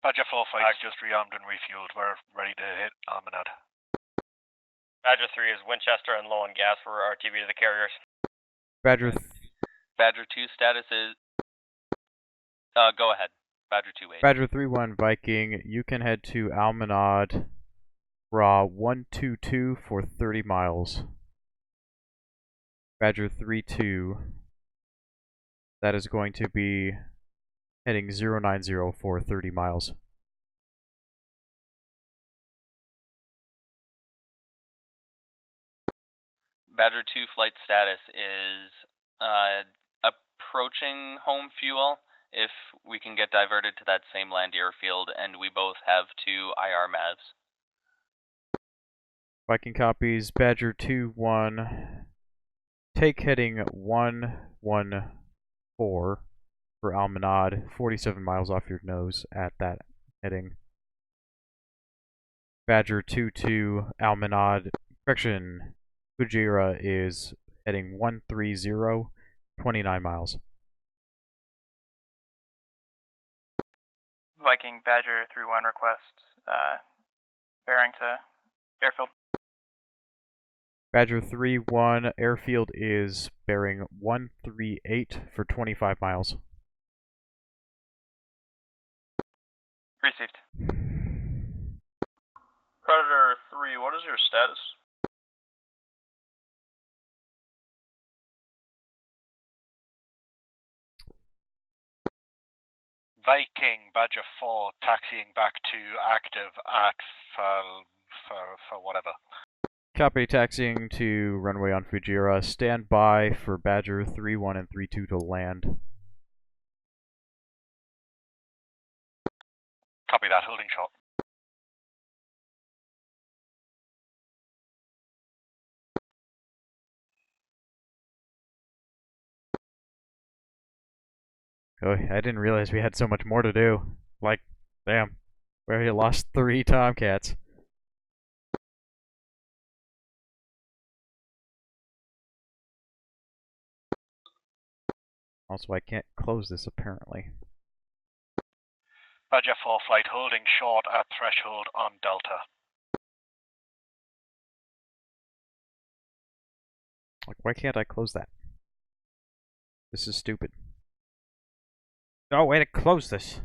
Badger 4 fight's just rearmed and refueled. We're ready to hit Almanad. Badger 3 is Winchester and low on gas for RTB to the carriers. Badger 2 status is... go ahead. Badger 2-8. Badger 3-1 Viking, you can head to Almanad, Raw 122 for 30 miles. Badger 3-2, that is going to be heading 090 for 30 miles. Badger 2 flight status is approaching home fuel if we can get diverted to that same land airfield, and we both have 2 IR MAVs. Viking copies. Badger 2-1. Take heading 114 for Almanad, 47 miles off your nose at that heading. Badger 2-2 Almanad. Correction. Fujairah is heading 130, 29 miles. Viking Badger 3-1 request bearing to airfield. Badger 3-1 airfield is bearing 138 for 25 miles. Received. Predator 3, what is your status? Viking, Badger 4, taxiing back to active at for whatever. Copy, taxiing to runway on Fujairah. Stand by for Badger 3-1 and 3-2 to land. Copy that, holding shot. Oh, I didn't realize we had so much more to do. Like, damn, we already lost 3 Tomcats. Also, I can't close this apparently. Badger 4 flight holding short at threshold on Delta. Like, why can't I close that? This is stupid. No way to close this.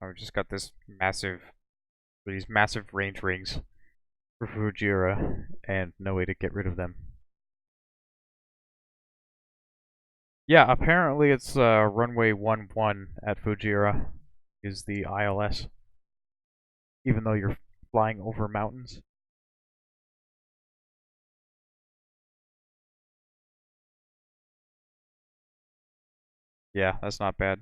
I've just got this these massive range rings for Fujairah and no way to get rid of them. Yeah, apparently it's runway 11 at Fujairah is the ILS, even though you're flying over mountains. Yeah, that's not bad.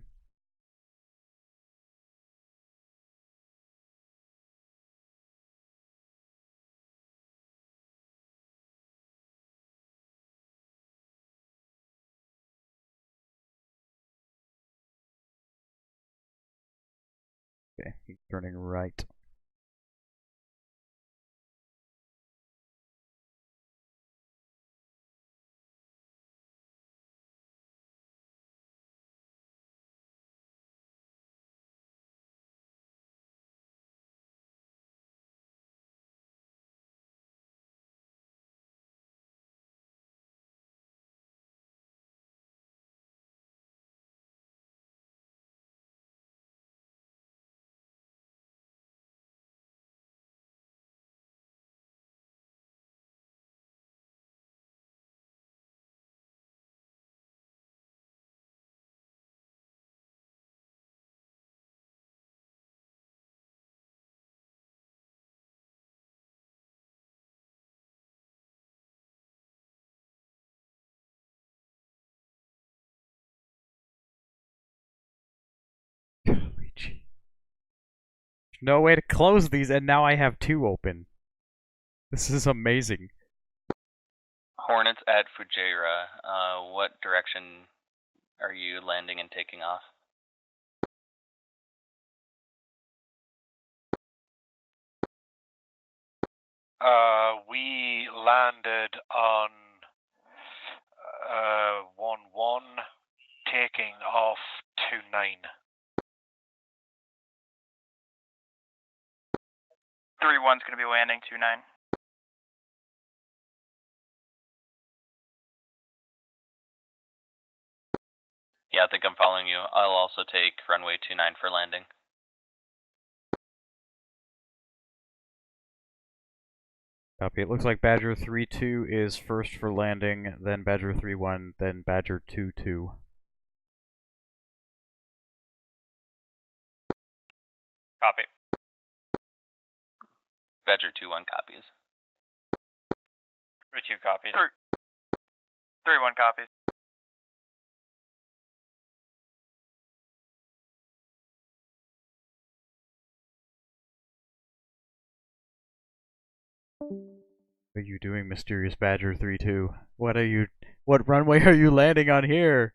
Okay, he's turning right. No way to close these, and now I have 2 open. This is amazing. Hornets at Fujairah. What direction are you landing and taking off? We landed on 1-1, taking off 2-9. 3-1's going to be landing 2-9. Yeah, I think I'm following you. I'll also take runway 29 for landing. Copy. It looks like Badger 3-2 is first for landing, then Badger 3-1, then Badger 2-2. Copy. Badger 2-1 copies. 3-2 copies. 3-1 copies. What are you doing, Mysterious Badger 3-2? What runway are you landing on here?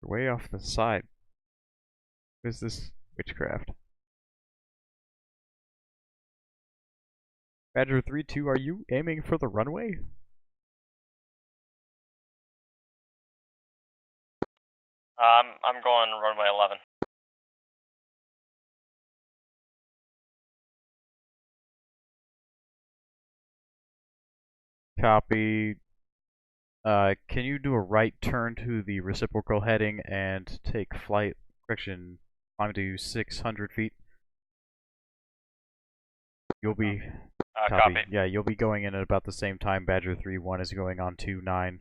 You're way off the side. What is this witchcraft? Badger 3-2, are you aiming for the runway? I'm going runway 11. Copy. Can you do a right turn to the reciprocal heading and take flight, correction, climb to 600 feet? You'll be, Copy. Yeah, you'll be going in at about the same time Badger 3-1 is going on 2-9.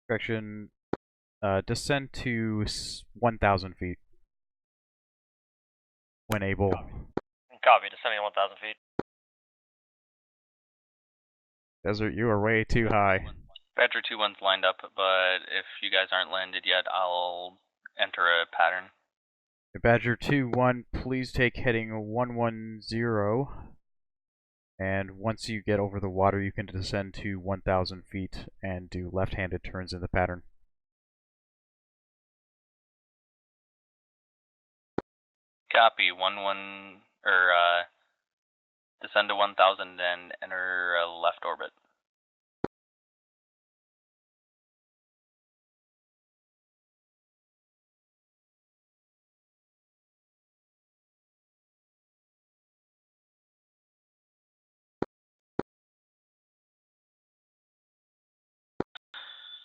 Correction, descend to 1,000 feet when able. Copy, descending 1,000 feet. Desert, you are way too high. Badger 2-1's lined up, but if you guys aren't landed yet, I'll enter a pattern. Badger 2-1, please take heading 110. And once you get over the water, you can descend to 1,000 feet and do left-handed turns in the pattern. Copy. 1-1, descend to 1,000 and enter a left orbit.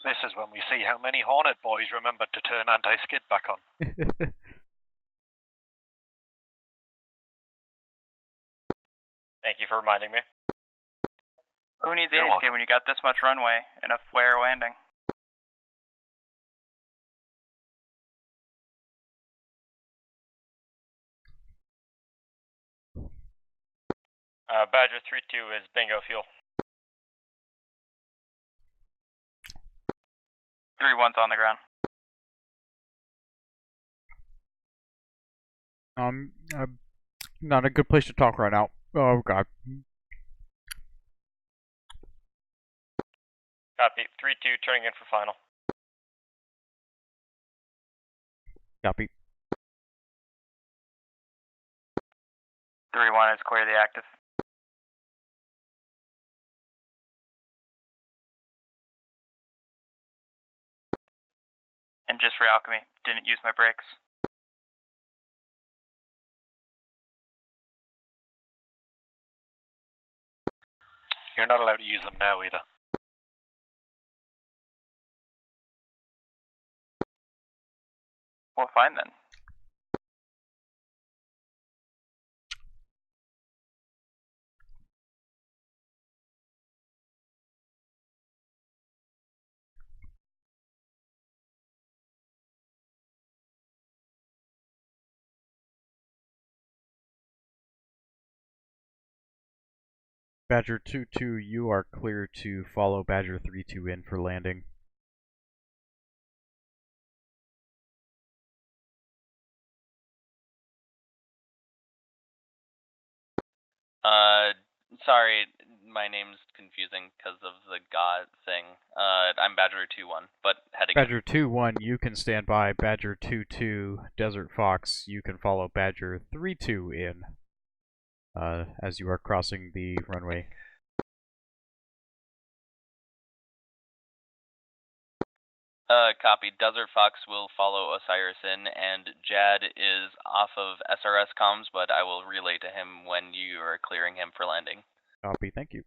This is when we see how many Hornet boys remembered to turn anti-skid back on. Thank you for reminding me. Who needs anti-skid when you got this much runway and a flare landing? Badger 3-2 is bingo fuel. 3-1's on the ground. Not a good place to talk right now. Oh god. Copy. 3-2 turning in for final. Copy. 3-1 is clear the active. And just for alchemy, didn't use my brakes. You're not allowed to use them now either. Well, fine then. Badger 2-2, you are clear to follow Badger 3-2 in for landing. Sorry, my name's confusing because of the God thing. I'm Badger 2-1, but heading Badger 2-1, you can stand by. Badger 2-2, Desert Fox, you can follow Badger 3-2 in as you are crossing the runway. Copy. Desert Fox will follow Osiris in, and Jad is off of SRS comms, but I will relay to him when you are clearing him for landing. Copy, thank you.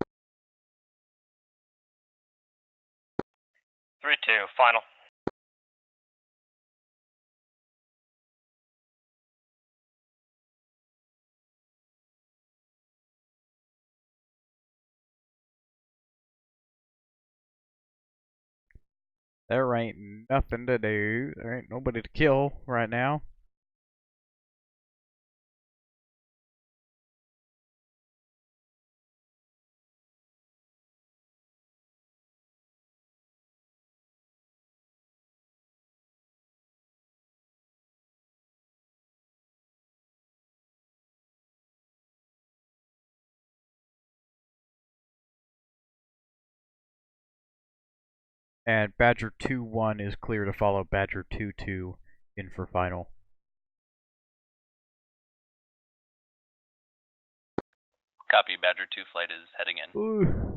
3-2 final. There ain't nothing to do. There ain't nobody to kill right now. And Badger 2-1 is clear to follow Badger 2-2 in for final. Copy. Badger 2 flight is heading in. Ooh.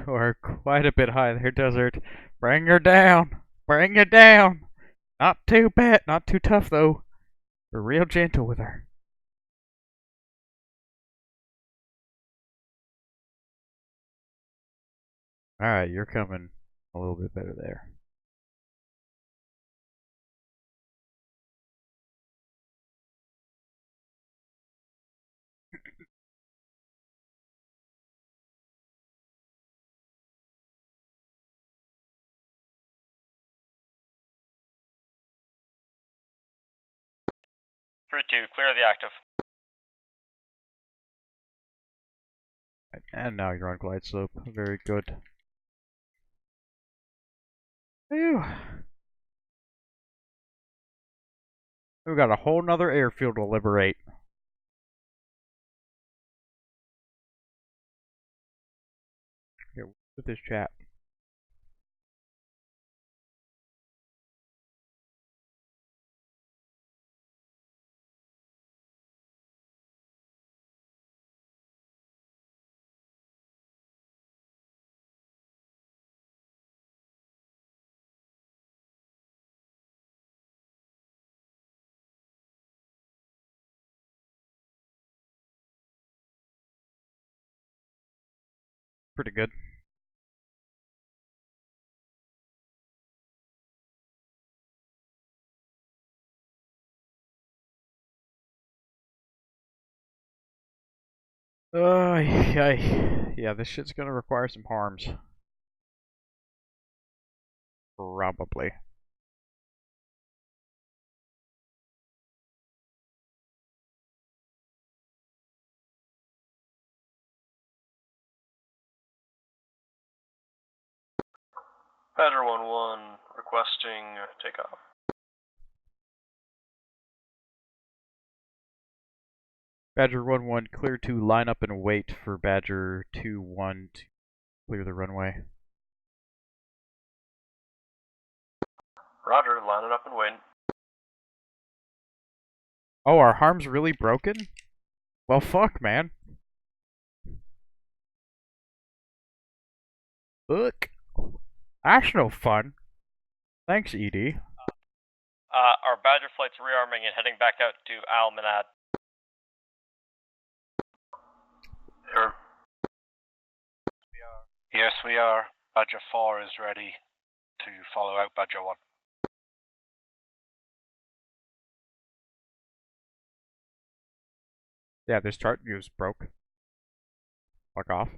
We're quite a bit high there, Desert. Bring her down. Bring it down. Not too bad. Not too tough, though. We're real gentle with her. Alright, you're coming a little bit better there. Crew 2, clear the active. And now you're on glide slope. Very good. Phew. We've got a whole nother airfield to liberate. Here, with this chat. pretty good. Yeah, this shit's gonna require some harms. Probably. Badger 1-1 requesting takeoff. Badger 1-1, clear to line up and wait for Badger 2-1 to clear the runway. Roger, line it up and wait. Oh, our harm's really broken? Well, fuck, man. Look. That's no fun. Thanks, ED. Our Badger flight's rearming and heading back out to Al-Manad. Yes, we are. Badger 4 is ready to follow out Badger 1. Yeah, this chart view's broke. Fuck off.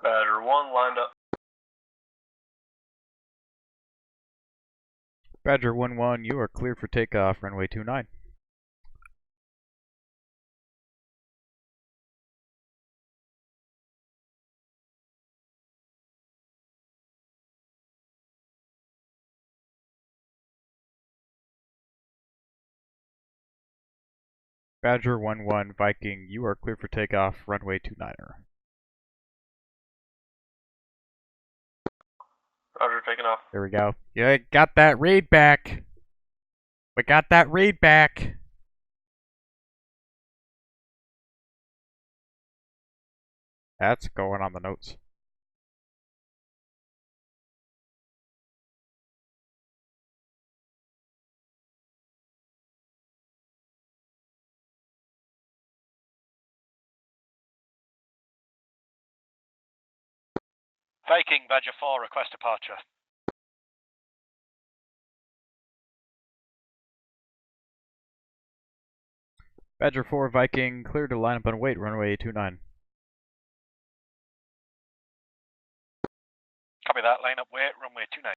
Badger 1 lined up. Badger 1-1, you are clear for takeoff, runway 29. Badger 1-1, Viking, you are clear for takeoff, runway 29er. Roger, taking off. There we go. Yeah, got that read back. We got that read back. That's going on the notes. Viking, Badger 4, request departure. Badger 4, Viking, clear to line up and wait, runway 29. Copy that, line up, wait, runway 29.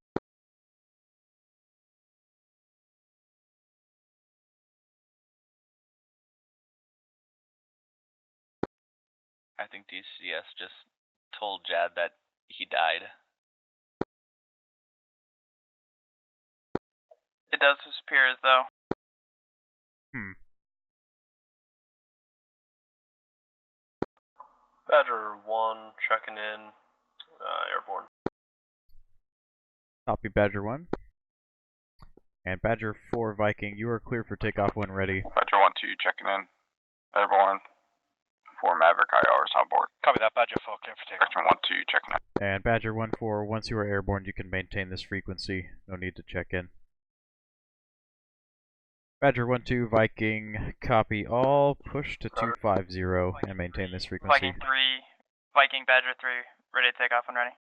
I think DCS just told Jad that he died. It does appear as though. Badger 1 checking in, airborne. Copy Badger 1. And Badger 4, Viking, you are clear for takeoff when ready. Badger 1-2 checking in. Airborne. 4 Maverick IRs on board. Copy that, Badger 4, clear for takeoff. Spectrum 1-2 checking in. And Badger 1-4, once you are airborne, you can maintain this frequency. No need to check in. Badger 1-2, Viking, copy all, push to 250 and maintain this frequency. Viking 3, Viking Badger 3, ready to take off when ready.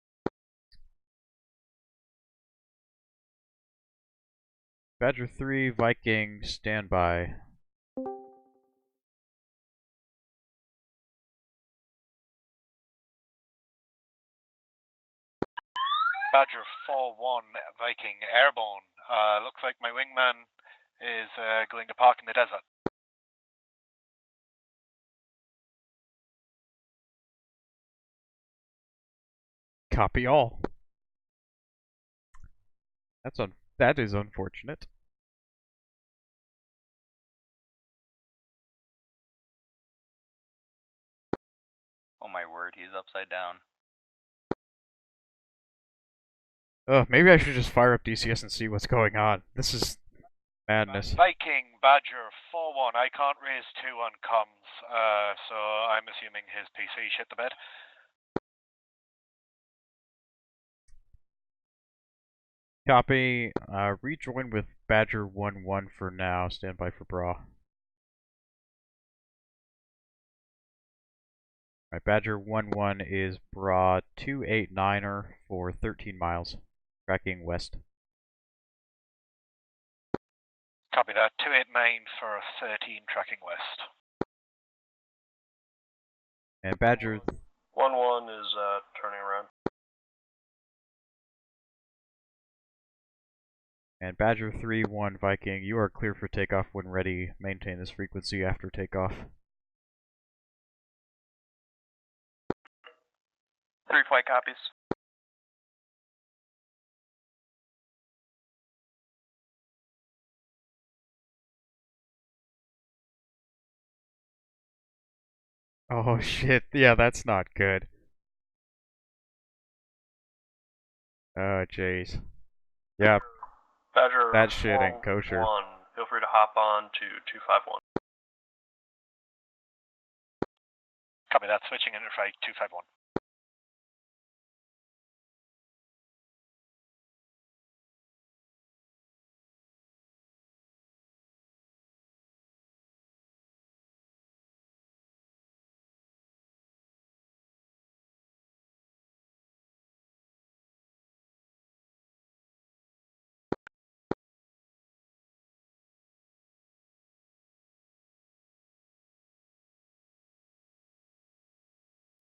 Badger 3, Viking, standby. Badger 4-1, Viking, airborne. Looks like my wingman is going to park in the desert. Copy all. That is unfortunate. Oh my word, he's upside down. Maybe I should just fire up DCS and see what's going on. This is madness. Viking, Badger 4-1, I can't raise 2 on comms, so I'm assuming his PC shit the bed. Copy. Rejoin with Badger 1-1 for now. Stand by for bra. Alright, Badger 1-1 is bra 289er for 13 miles. Tracking west. Copy that. 289 for 13, tracking west. And Badger 1-1 is turning around. And Badger 3-1 Viking, you are clear for takeoff when ready. Maintain this frequency after takeoff. 3 flight copies. Oh shit, yeah, that's not good. Oh jeez. Yep. Badger that shit ain't kosher. 1, feel free to hop on to 251. Copy that. Switching into flight 251.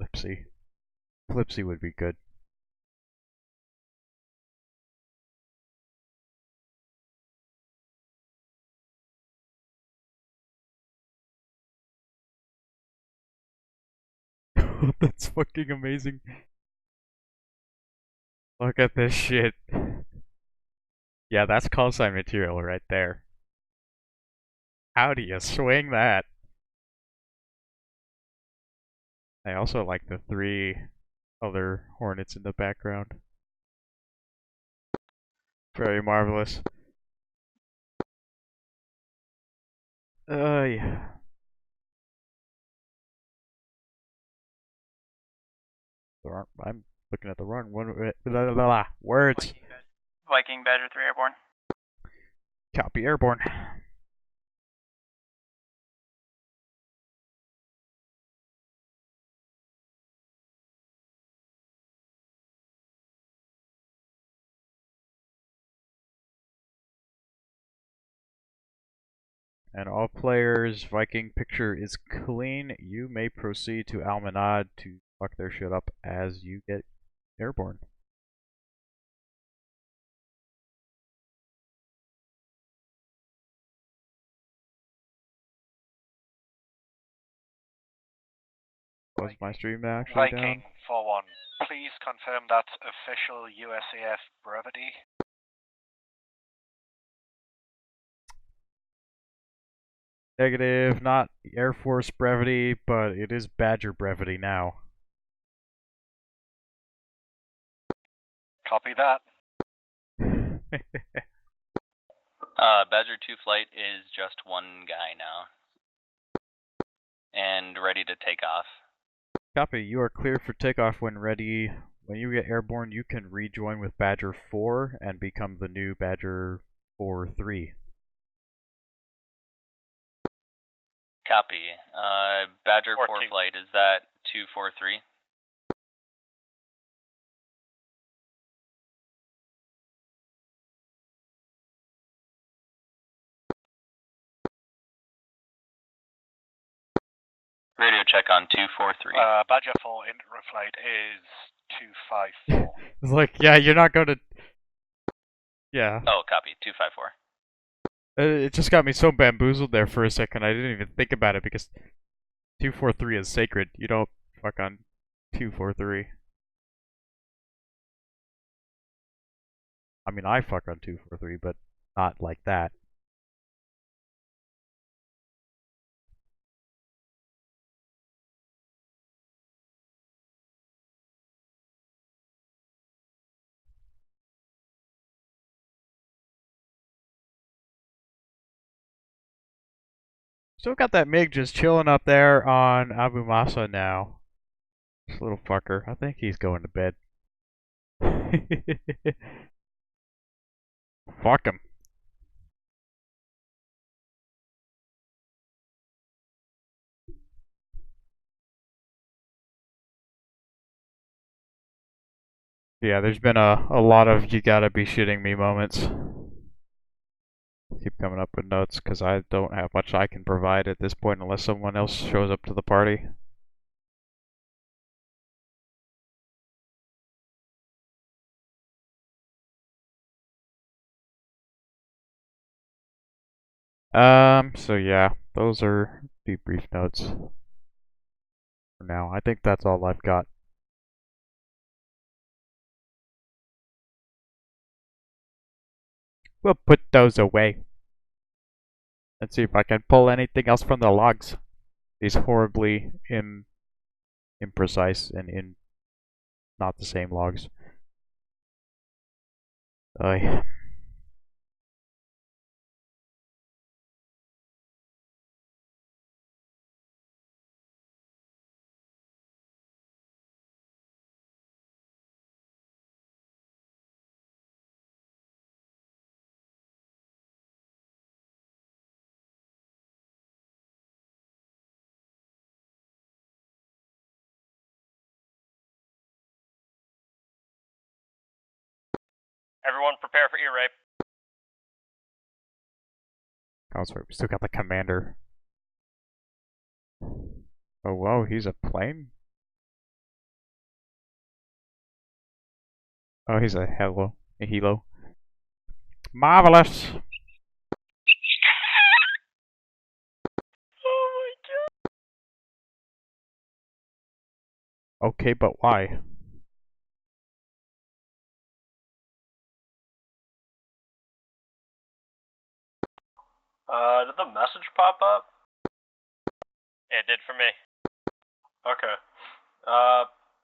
Flipsy. Flipsy would be good. That's fucking amazing. Look at this shit. Yeah, that's call sign material right there. How do you swing that? I also like the 3 other Hornets in the background. Very marvelous. Yeah. I'm looking at the wrong one. Words. Viking Badger 3 airborne. Copy airborne. And all players, Viking picture is clean. You may proceed to Almanad to fuck their shit up as you get airborne. Was my stream actually Viking down? 4-1. Please confirm that's official USAF brevity. Negative, not Air Force brevity, but it is Badger brevity now. Copy that. Badger 2 flight is just one guy now. And ready to take off. Copy, you are clear for takeoff when ready. When you get airborne, you can rejoin with Badger 4 and become the new Badger 4-3. Copy. Badger 4 14. flight, is that 243? Radio check on 243. Badger 4 interflight is 254. It's like, yeah, you're not going to... Yeah. Oh, copy. 254. It just got me so bamboozled there for a second, I didn't even think about it because 243 is sacred. You don't fuck on 243. I mean, I fuck on 243, but not like that. Still got that MiG just chilling up there on Abu Masa now. This little fucker. I think he's going to bed. Fuck him. Yeah, there's been a lot of you gotta be shitting me moments. Keep coming up with notes because I don't have much I can provide at this point unless someone else shows up to the party. So yeah, those are debrief notes for now. I think that's all I've got. We'll put those away. Let's see if I can pull anything else from the logs. These horribly imprecise and not the same logs. Everyone prepare for ear rape. Oh, sorry, we still got the commander. Oh, whoa, he's a plane? Oh, he's a helo. Marvelous! Oh my god. Okay, but why? Did the message pop up? It did for me. Okay.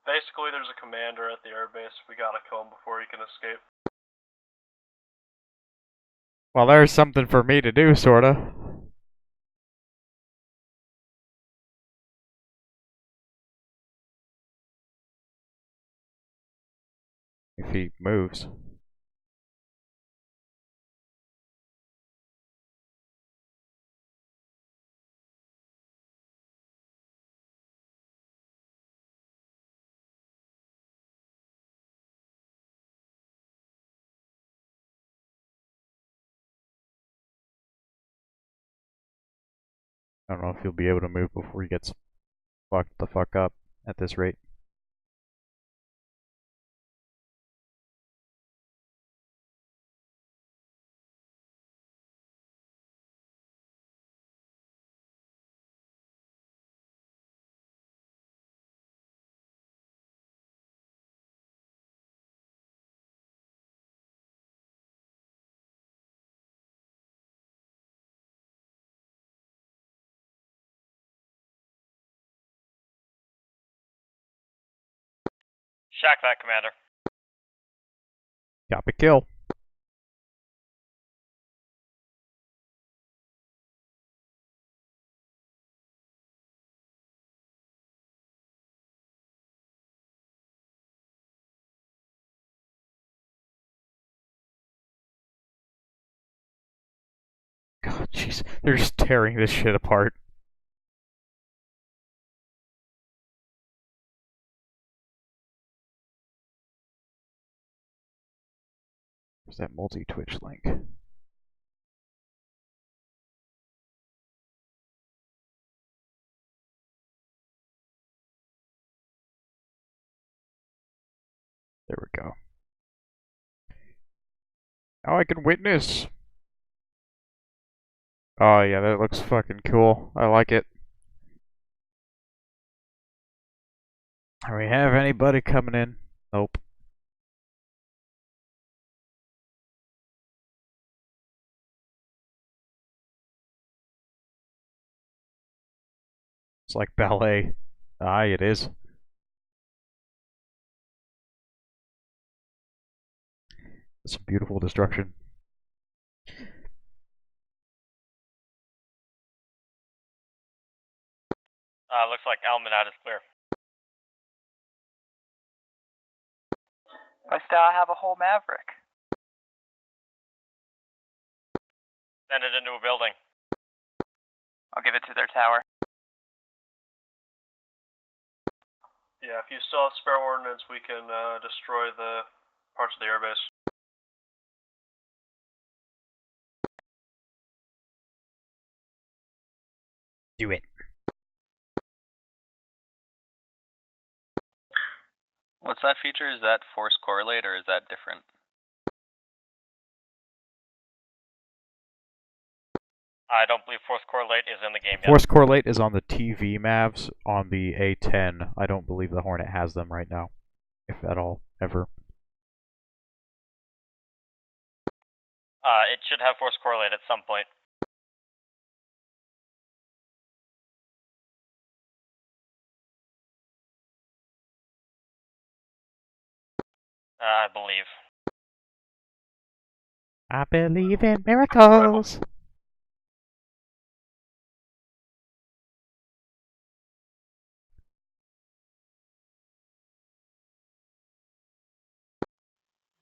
Basically there's a commander at the airbase. We gotta kill him before he can escape. Well, there's something for me to do, sorta. If he moves. I don't know if he'll be able to move before he gets fucked the fuck up at this rate. Shack that, Commander. Copy kill. God, jeez. They're just tearing this shit apart. Where's that multi-twitch link? There we go. Now I can witness. Oh yeah, that looks fucking cool. I like it. Do we have anybody coming in? Nope. It's like ballet. Aye, it is. It's beautiful destruction. Looks like Almanat is clear. I still have a whole Maverick. Send it into a building. I'll give it to their tower. Yeah, if you still have spare ordnance, we can destroy the parts of the airbase. Do it. What's that feature? Is that force correlate or is that different? I don't believe force correlate is in the game yet. Force correlate is on the TV mavs on the A10. I don't believe the Hornet has them right now, if at all, ever. It should have force correlate at some point. I believe. I believe in miracles.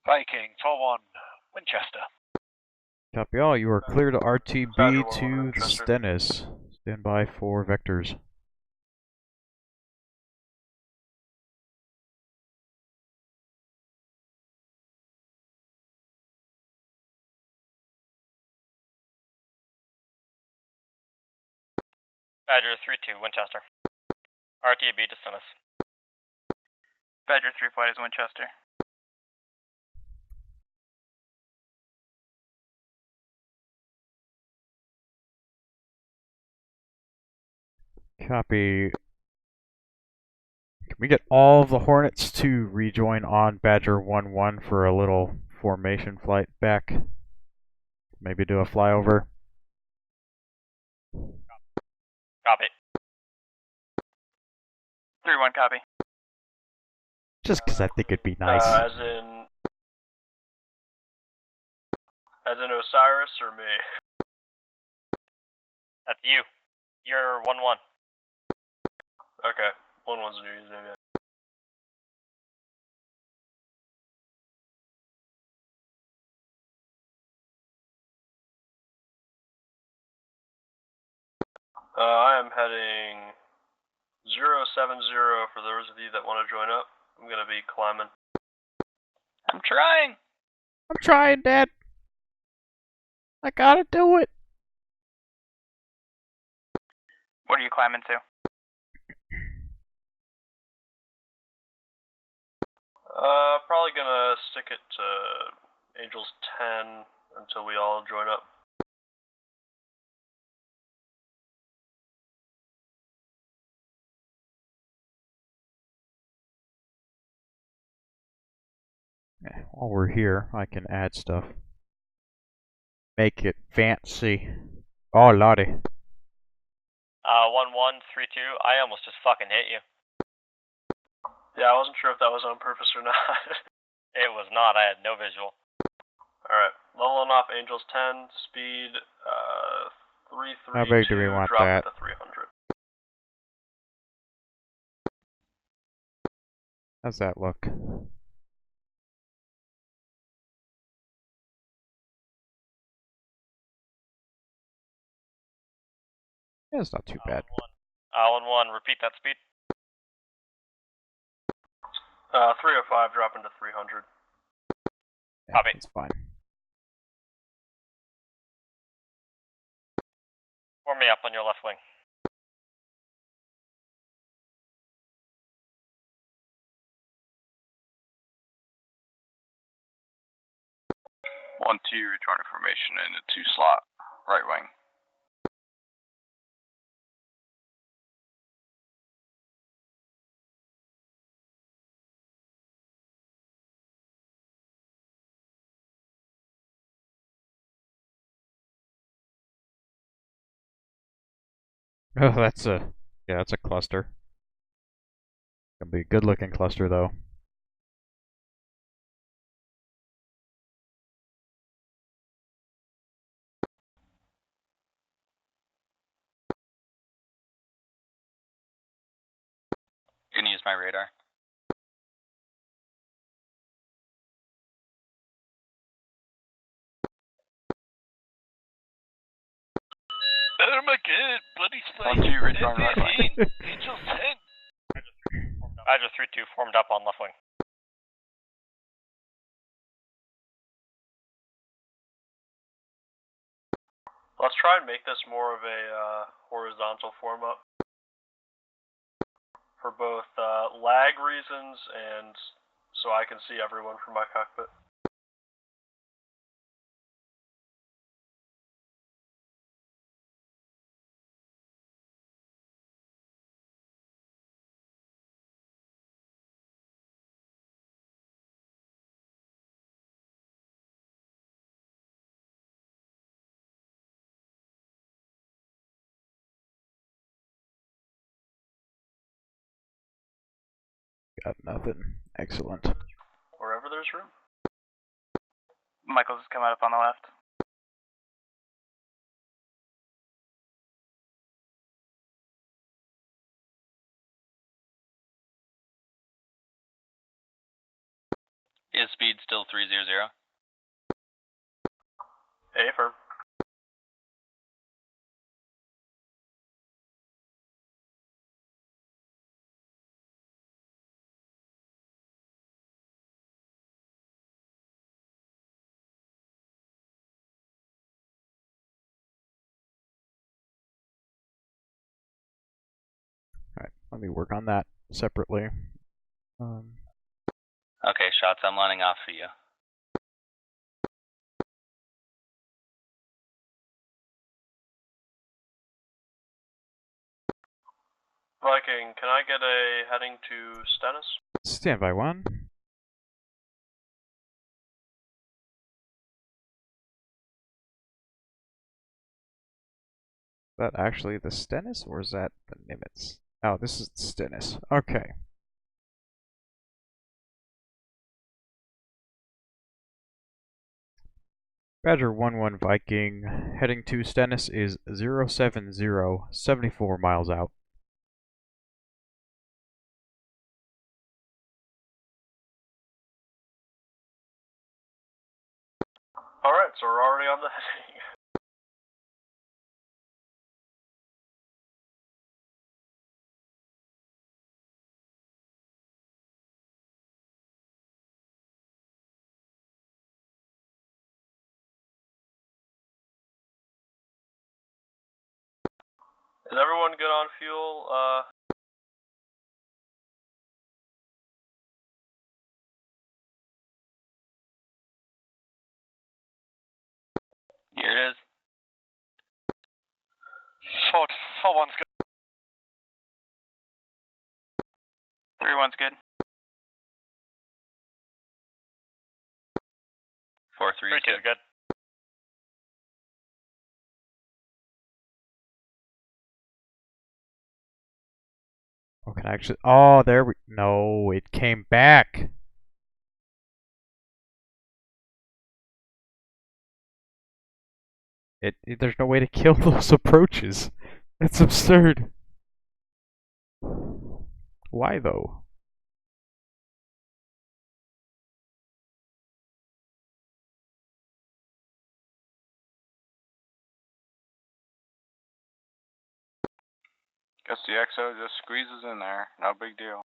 Viking 4-1, Winchester. Copy all. You are clear to RTB to Winchester. Stennis. Stand by for vectors. Badger 3-2, Winchester. RTB to Stennis. Badger 3 flight is Winchester. Copy. Can we get all of the Hornets to rejoin on Badger 1-1 for a little formation flight back? Maybe do a flyover? Copy. 3-1 copy. Just because I think it'd be nice. As in Osiris or me? That's you. You're 1-1. Okay, 1-1's a new username, yeah. I am heading 070 for those of you that want to join up. I'm going to be climbing. I'm trying! I'm trying, Dad. I gotta do it. What are you climbing to? Probably gonna stick it to Angels 10 until we all join up. While we're here, I can add stuff. Make it fancy. Oh, lordy. 1-1, 3-2. I almost just fucking hit you. Yeah, I wasn't sure if that was on purpose or not. It was not. I had no visual. Alright, leveling off Angels 10, speed 332, How big do we want drop that? it to 300. How's that look? Yeah, it's not too bad. 1-1, repeat that speed. 305, dropping to 300. Yeah, Copy. it's fine. Form me up on your left wing. One, two, returning formation in a 2-slot, right wing. Oh, that's a cluster. Gonna be a good looking cluster though. Gonna use my radar. Oh my god, bloody spike. 1-2, return right line. Angel 10. Badger 3-2 formed up on left wing. Let's try and make this more of a horizontal form up. For both lag reasons and so I can see everyone from my cockpit. Got nothing. Excellent. Wherever there's room. Michael's coming up on the left. Is speed still 300? Affirm. Alright, let me work on that separately. Okay, shots, I'm lining off for you. Viking, can I get a heading to Stennis? Standby 1. Is that actually the Stennis, or is that the Nimitz? Oh, this is Stennis. Okay. Badger 1-1 Viking, heading to Stennis is 070, 74 miles out. Alright, so we're already on the heading. Is everyone good on fuel? Here it is. 4-1's good. 3-1's good. 4-3 is 3-2 is good. Oh, can I actually? Oh, there we. No, it came back. There's no way to kill those approaches. It's absurd. Why though? Guess the XO just squeezes in there. No big deal.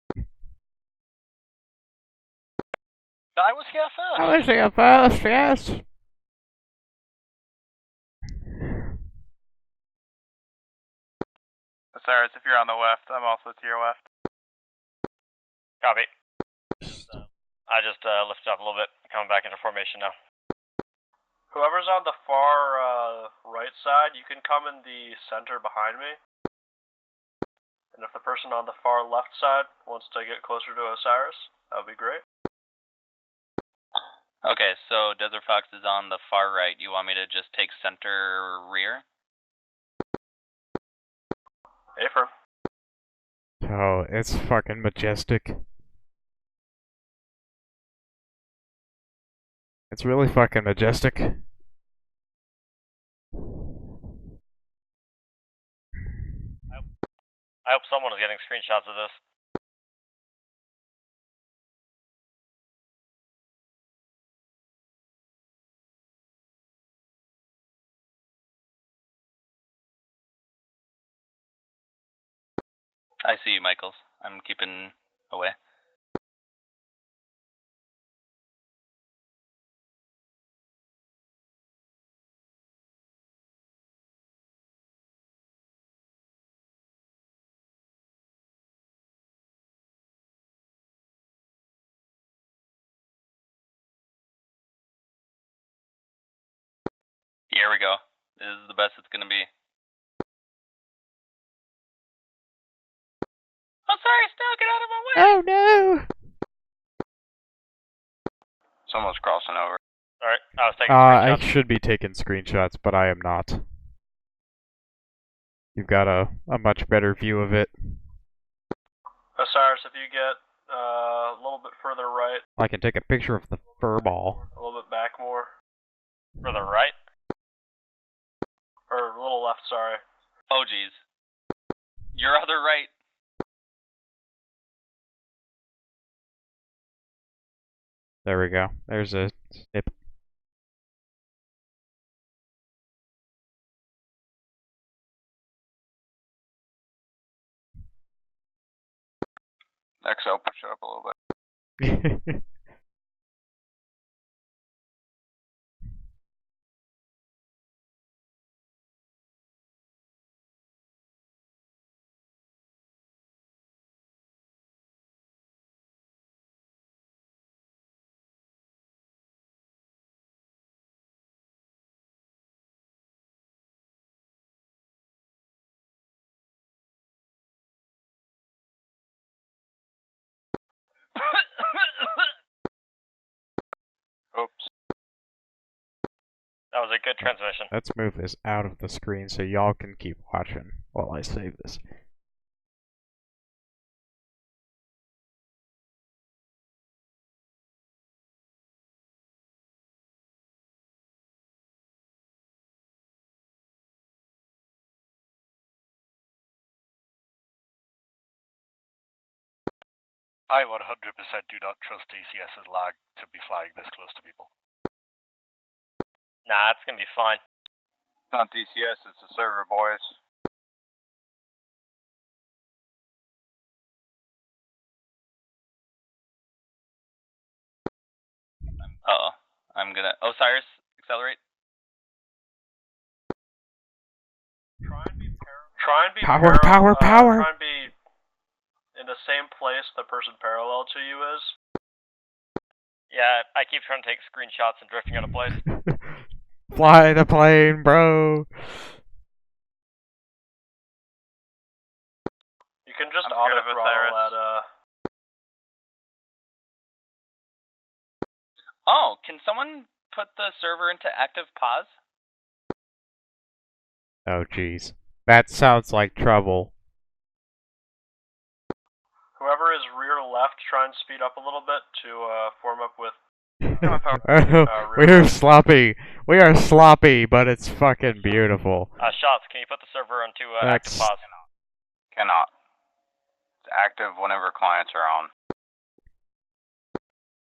I was here first. I was here first, yes. Cyrus, if you're on the left, I'm also to your left. Copy. I just lifted up a little bit, coming back into formation now. Whoever's on the far right side, you can come in the center behind me. And if the person on the far left side wants to get closer to Osiris, that would be great. Okay, so Desert Fox is on the far right. You want me to just take center rear? Affirm. Oh, it's fucking majestic. It's really fucking majestic. I hope someone is getting screenshots of this. I see you, Michaels. I'm keeping away. Here we go. This is the best it's gonna be. Oh, sorry, Snow, get out of my way! Oh no! Someone's crossing over. Alright, I was taking I screenshots. should be taking screenshots, but I am not. You've got a much better view of it. Osiris, if you get a little bit further right. I can take a picture of the fur ball. A little bit back more. Further right? Or a little left, sorry. Oh, geez. Your other right. There we go. There's a snip. XL, push it up a little bit. Oops. That was a good transmission. Let's move this out of the screen so y'all can keep watching while I save this. I 100% do not trust TCS's lag to be flying this close to people. Nah, it's gonna be fine. It's not DCS, it's the server, boys. Uh-oh. I'm gonna... Osiris, accelerate. Try and be Power, power, power! Try and be in the same place the person parallel to you is. Yeah, I keep trying to take screenshots and drifting out of place. Fly the plane, bro! You can just I'm scared of auto-throttle Osiris. at, Oh, can someone put the server into active pause? Oh, jeez. That sounds like trouble. whoever is rear left, try and speed up a little bit to form up with. We're sloppy. We are sloppy, but it's fucking beautiful. Shots, can you put the server into active pause? Cannot. It's active whenever clients are on.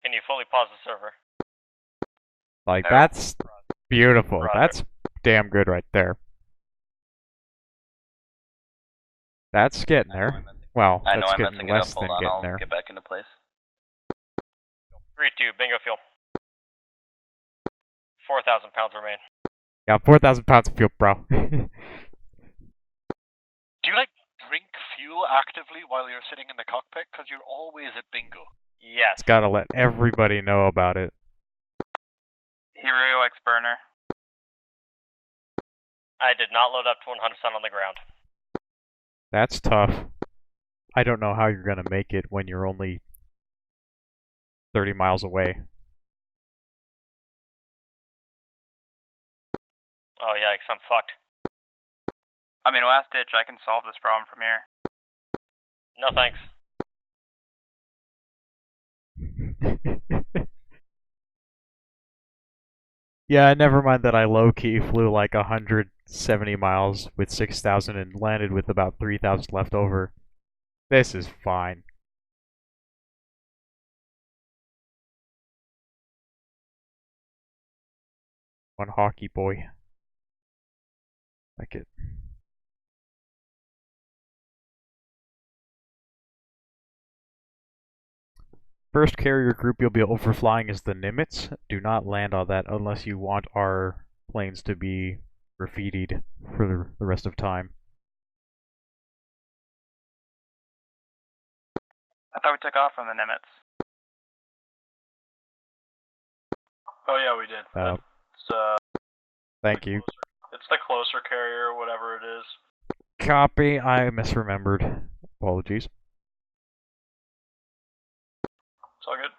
Can you fully pause the server? Like, No. that's beautiful. Roger. That's damn good right there. That's getting there. Well, I know that's I'm getting messing it up. less Hold than on, getting I'll there. get back into place. 3-2, bingo fuel. 4,000 pounds remain. Yeah, 4,000 pounds of fuel, bro. Do you, like, drink fuel actively while you're sitting in the cockpit? Because you're always at bingo. Yes. It's gotta let everybody know about it. Hero X burner. I did not load up to 100% on the ground. That's tough. I don't know how you're gonna make it when you're only 30 miles away. Oh yikes, I'm fucked. I mean, last ditch, I can solve this problem from here. No thanks. Yeah, never mind that I low-key flew like 170 miles with 6,000 and landed with about 3,000 left over. This is fine. One hockey boy. Like it. First carrier group you'll be overflying is the Nimitz. Do not land on that unless you want our planes to be graffitied for the rest of time. I thought we took off from the Nimitz. Oh yeah, we did. Thank you. It's the closer carrier, whatever it is. Copy. I misremembered. Apologies. It's all good.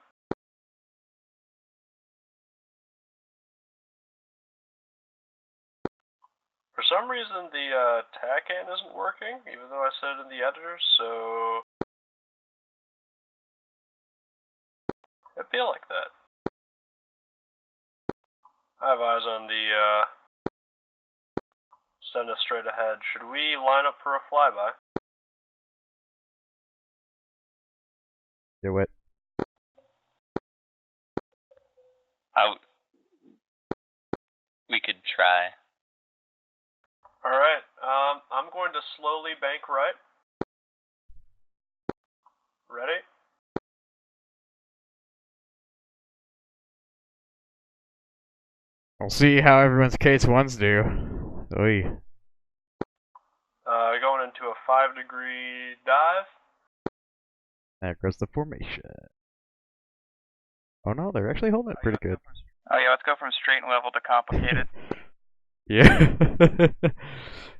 For some reason, the TACAN isn't working, even though I said it in the editor, so it'd feel like that. I have eyes on the send us straight ahead. Should we line up for a flyby? Do it. We could try. Alright, I'm going to slowly bank right. Ready? We'll see how everyone's case ones do. Oy. Going into a 5-degree dive. There goes the formation. Oh no, they're actually holding it pretty good. Oh yeah, let's go from straight and level to complicated. Yeah.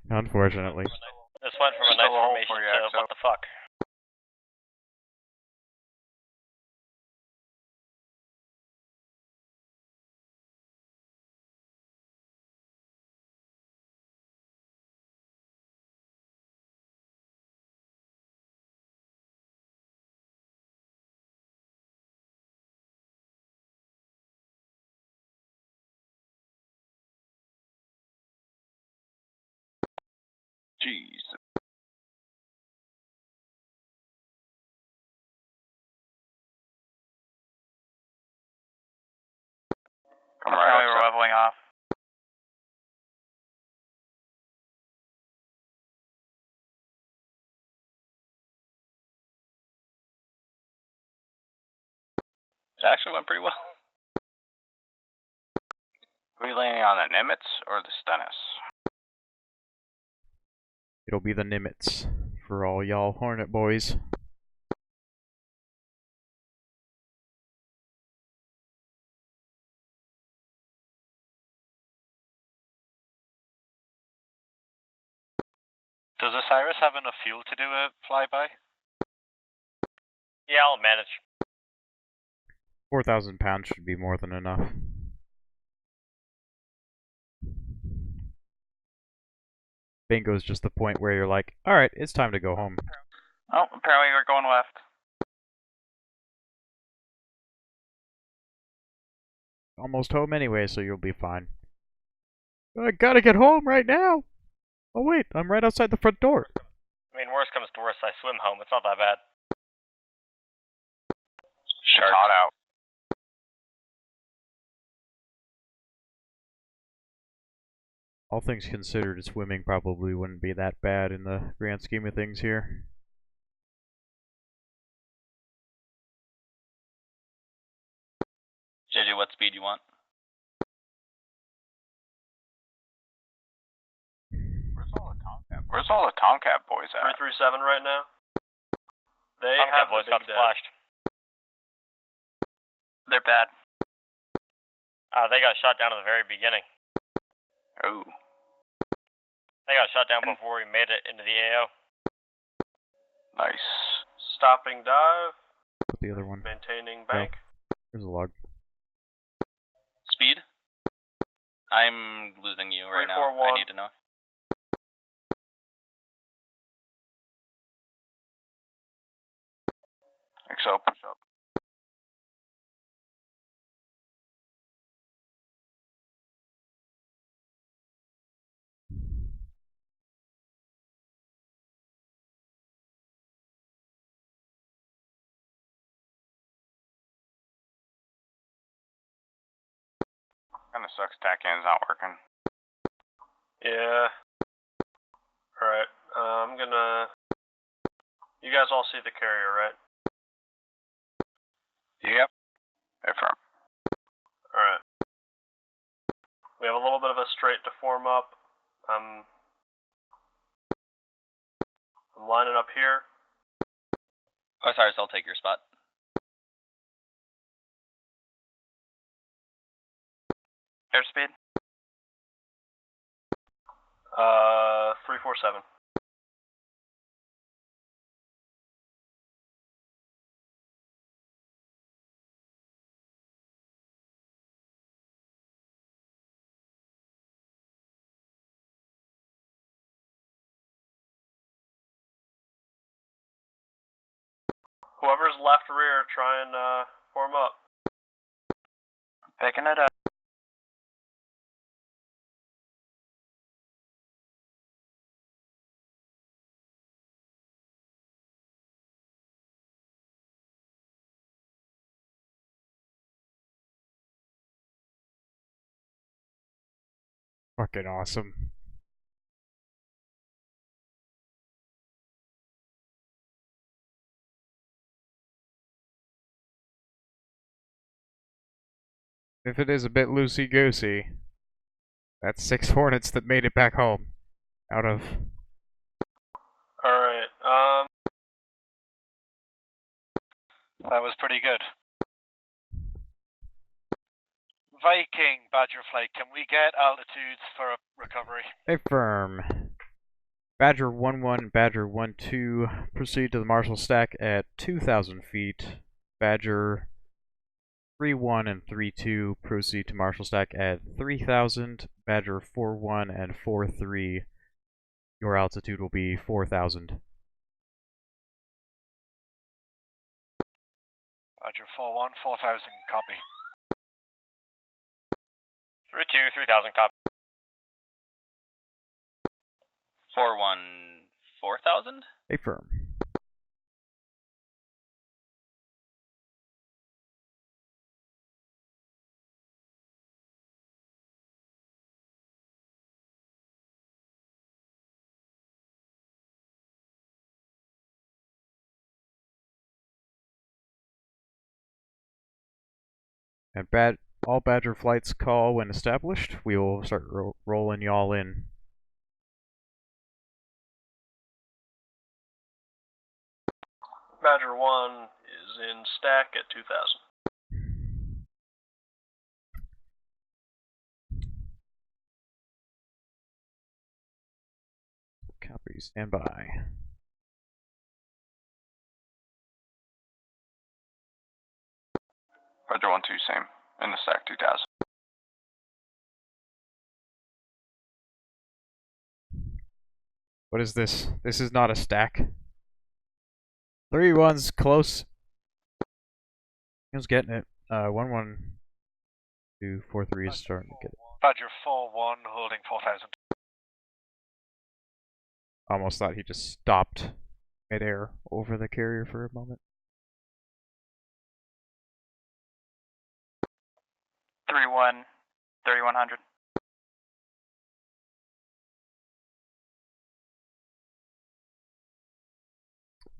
Unfortunately. This went from a nice formation to what the fuck. Jeez. Come right We're leveling off. It actually went pretty well. Are we landing on the Nimitz or the Stennis? It'll be the Nimitz for all y'all Hornet boys. Does Osiris have enough fuel to do a flyby? Yeah, I'll manage. 4,000 pounds should be more than enough. Bingo's just the point where you're like, alright, it's time to go home. Oh, apparently we're going left. Almost home anyway, so you'll be fine. I gotta get home right now! Oh wait, I'm right outside the front door. I mean, worst comes to worst, I swim home. It's not that bad. It's hot out. All things considered, swimming probably wouldn't be that bad in the grand scheme of things here. JJ, what speed you want? Where's all the Tomcat boys at? 337 right now. They Tomcat have boys the got big deck. splashed. They're bad. They got shot down at the very beginning. Oh. They got shot down before we made it into the AO. Nice. Stopping dive. What's the other one? Maintaining bank. There's a log. Speed? I'm losing you right now. 341. I need to know. XL, push up. Kinda sucks TACAN's not working. Yeah. Alright, I'm gonna... You guys all see the carrier, right? Yep. Affirm. Alright. We have a little bit of a straight to form up. I'm lining up here. Oh, sorry, so I'll take your spot. Airspeed. 347. Whoever's left rear, try and form up. Picking it up. Fucking awesome. If it is a bit loosey-goosey, that's 6 Hornets that made it back home. Out of... Alright, That was pretty good. Viking Badger flight, can we get altitudes for a recovery? Affirm. Badger 1-1, Badger 1-2, proceed to the Marshall stack at 2,000 feet. Badger 3-1 and 3-2, proceed to Marshall stack at 3,000. Badger 4-1 and 4-3, your altitude will be 4,000. Badger 4-1, 4,000, copy. 3-2, 3,000, copy. 4-1, 4,000? Affirm. And all Badger flights call when established. We will start rolling y'all in. Badger 1 is in stack at 2,000. Copy, stand by. Badger 1-2, same. In the stack, 2,000. What is this? This is not a stack. 3-1's close. He was getting it. 1-1, 2, 4-3 is starting to get it. Badger 4-1, holding 4,000. Almost thought he just stopped midair over the carrier for a moment. 3-1, 3,100.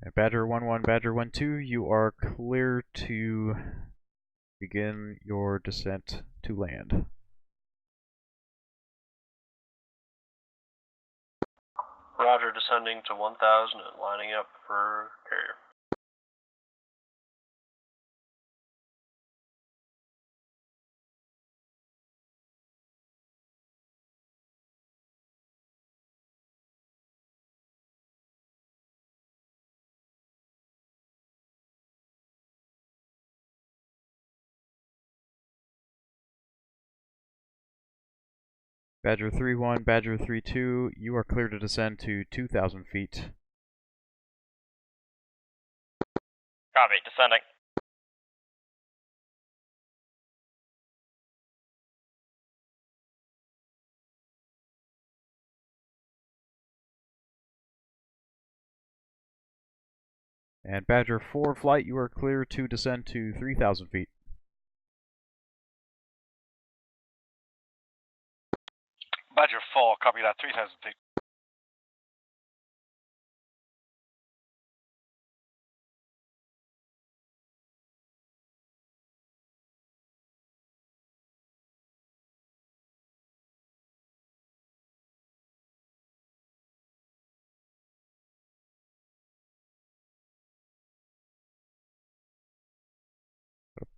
And Badger 1-1, Badger 1-2, you are clear to begin your descent to land. Roger, descending to 1,000 and lining up for carrier. Badger 3-1, Badger 3-2, you are clear to descend to 2,000 feet. Copy, descending. And Badger 4 flight, you are clear to descend to 3,000 feet. Badger 4, copy that, 3,000 feet.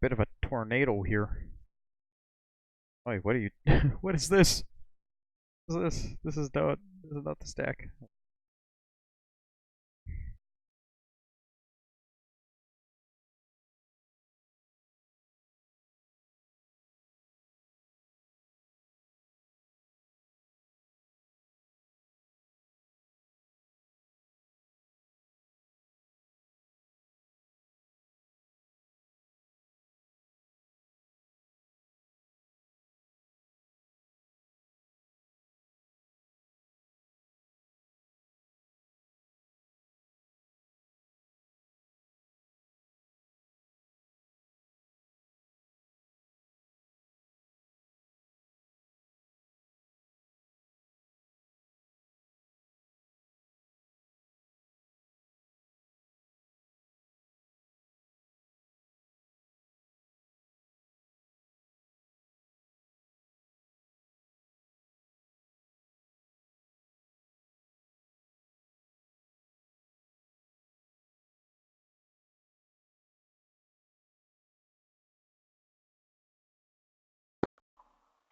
bit of a tornado here. Wait, what are you? What is this? What is this? This is not the stack.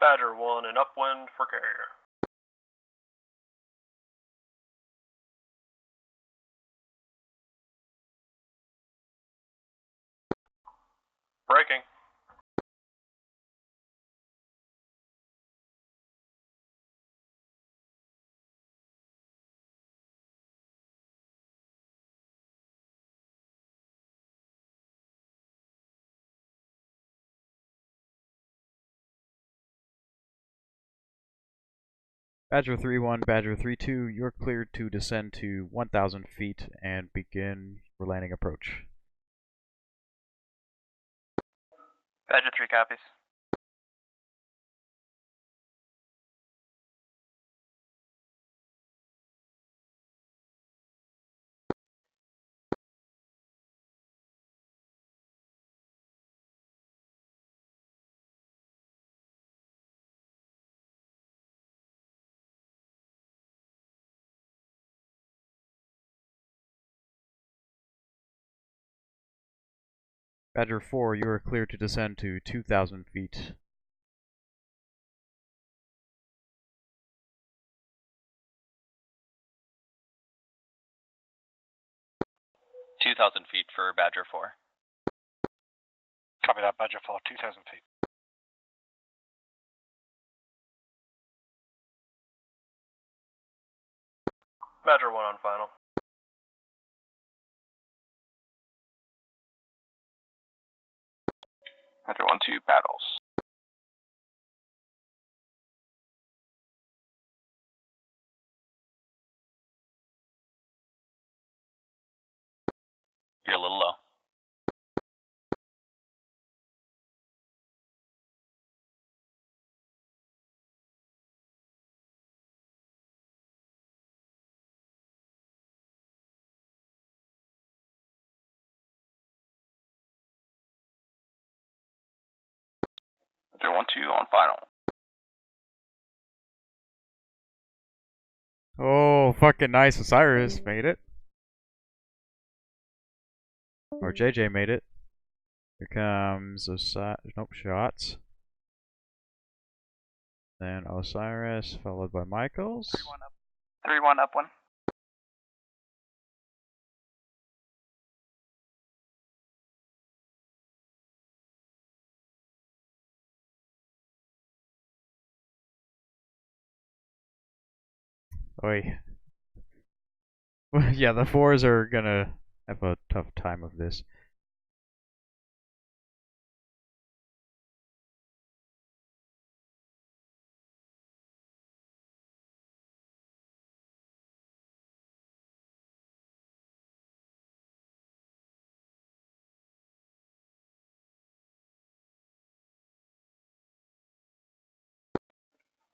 Badger 1 and upwind for carrier. Breaking. Badger 3-1, Badger 3-2, you're cleared to descend to 1,000 feet and begin your landing approach. Badger 3 copies. Badger 4, you are cleared to descend to 2,000 feet. feet for Badger 4. Copy that, Badger 4, 2,000 feet. Badger 1 on final. Badger 1-2 battles. You're a little low. Badger 1-2 on final. Oh, fucking nice. Osiris made it. Or JJ made it. Here comes Osiris. Nope, shots. Then Osiris, followed by Michaels. 3-1 upwind. Oi. Yeah, the 4s are gonna have a tough time of this.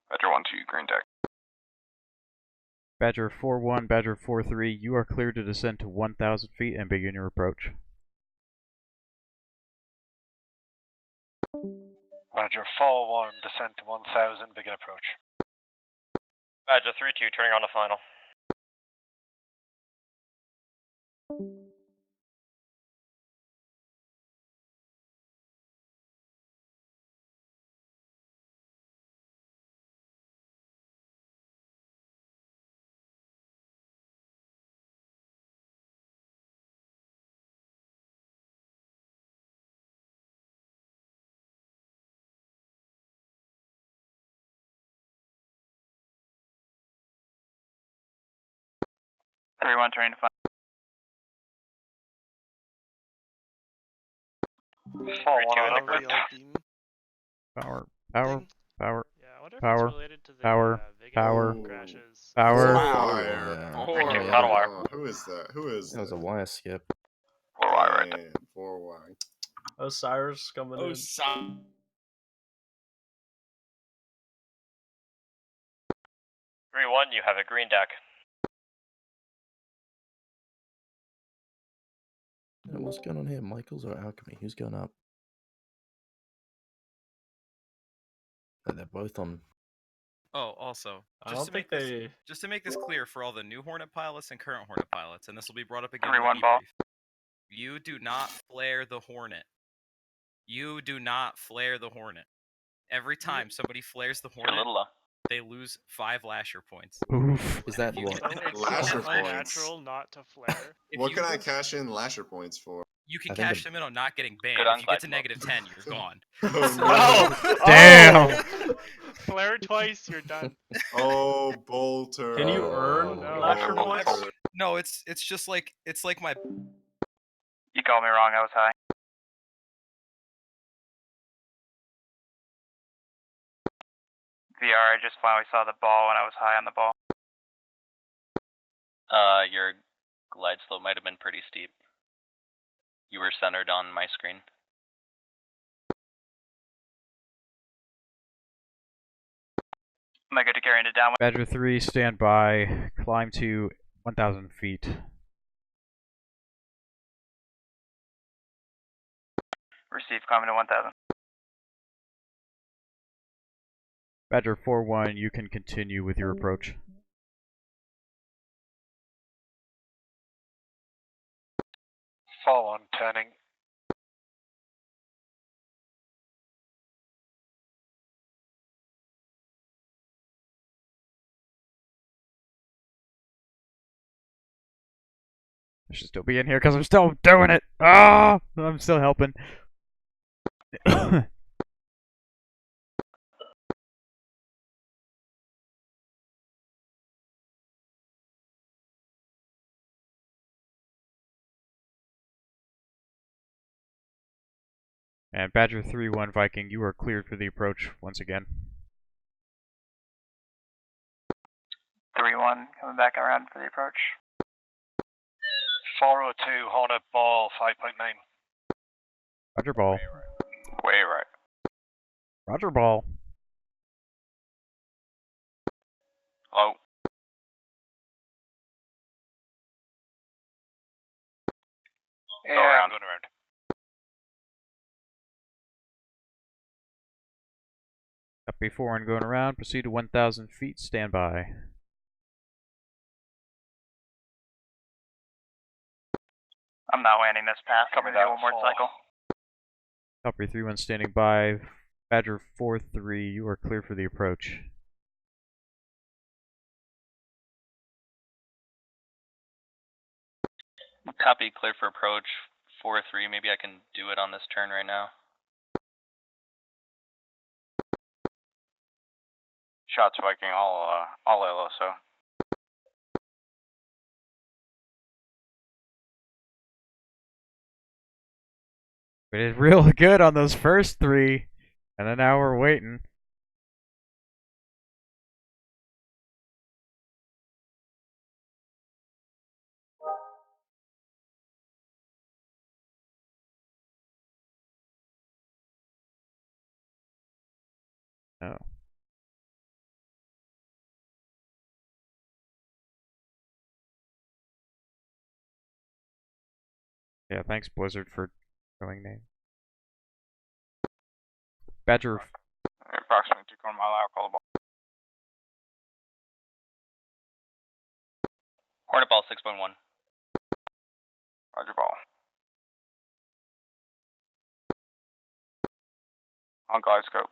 Badger 1-2 green deck. Badger 4-1, Badger 4-3, you are cleared to descend to 1,000 feet and begin your approach. Badger 4-1, descend to 1,000, begin approach. Badger 3-2, turning on to final. 3-1 turning to 5. Power. Thing? Power. Yeah, I wonder if Power. it's related to the Power. Vegas Power. crashes. Power. Who is that? Who is that? That was a wire skip. 4Y right there. 4Y. Osiris coming in. 3-1, you have a green deck. What's going on here? Michaels or Alchemy? Who's going up? Oh, they're both on. Oh, also, I don't think they. just to make this clear for all the new Hornet pilots and current Hornet pilots, and this will be brought up again 3-1 in the ball. debrief. You do not flare the Hornet. You do not flare the Hornet. Every time somebody flares the You're a Hornet, little low. they lose 5 lasher points. Oof. Is that So what? it's Lasher not points. unnatural not to flare. What can I cash in lasher points for? You can I think cash them in on not getting banned. Good on If you get to Clyde, -10, you're gone. Oh, Damn! Flare twice, you're done. Oh, Bolter. Can you earn lasher Bolter. points? No, it's just like my. You called me wrong, I was high. VR, I just finally saw the ball when I was high on the ball. Your glide slope might have been pretty steep. You were centered on my screen. Am I good to carry into downwind? Badger 3, stand by. Climb to 1,000 feet. Receive, climbing to 1,000. Badger 4-1, you can continue with your approach. Fall on turning. I should still be in here because I'm still doing it. Ah, I'm still helping. And Badger 3-1 Viking, you are cleared for the approach once again. 3-1, coming back around for the approach. 402, Hornet ball, 5.9. Roger ball. Way right. Roger ball. Low. Go around. Going around. Copy 4 and going around. Proceed to 1,000 feet. Stand by. I'm not landing this path. Copy We're that. gonna do one more cycle. Copy 3-1 standing by. Badger 4-3, you are clear for the approach. Copy, clear for approach. 4-3. Maybe I can do it on this turn right now. Shots Viking, all LSO. We did real good on those first 3, and then now we're waiting. Oh. Yeah, thanks Blizzard for showing name. Badger. Approximately 2 quarter mile out, call the ball. Hornet ball 6.1. Roger ball. On glide scope.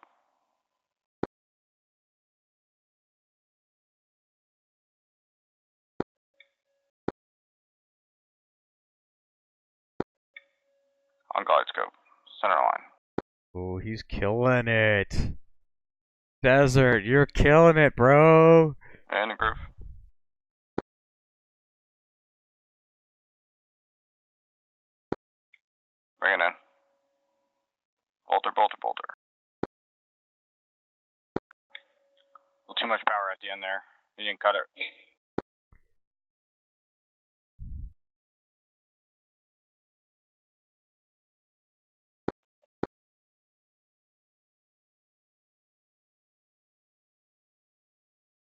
On glide scope. Center line. Oh, he's killing it. Desert, you're killing it, bro. And a groove. Bring it in. Bolter, bolter, bolter. A little too much power at the end there. You didn't cut it.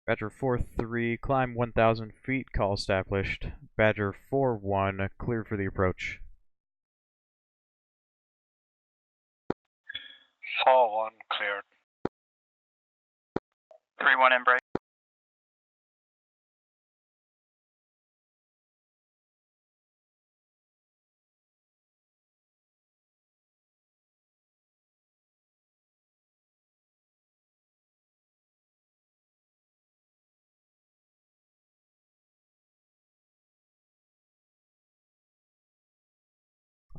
Badger 4-3, climb 1,000 feet, call established. Badger 4-1, clear for the approach. 4-1, cleared. 3-1 in break.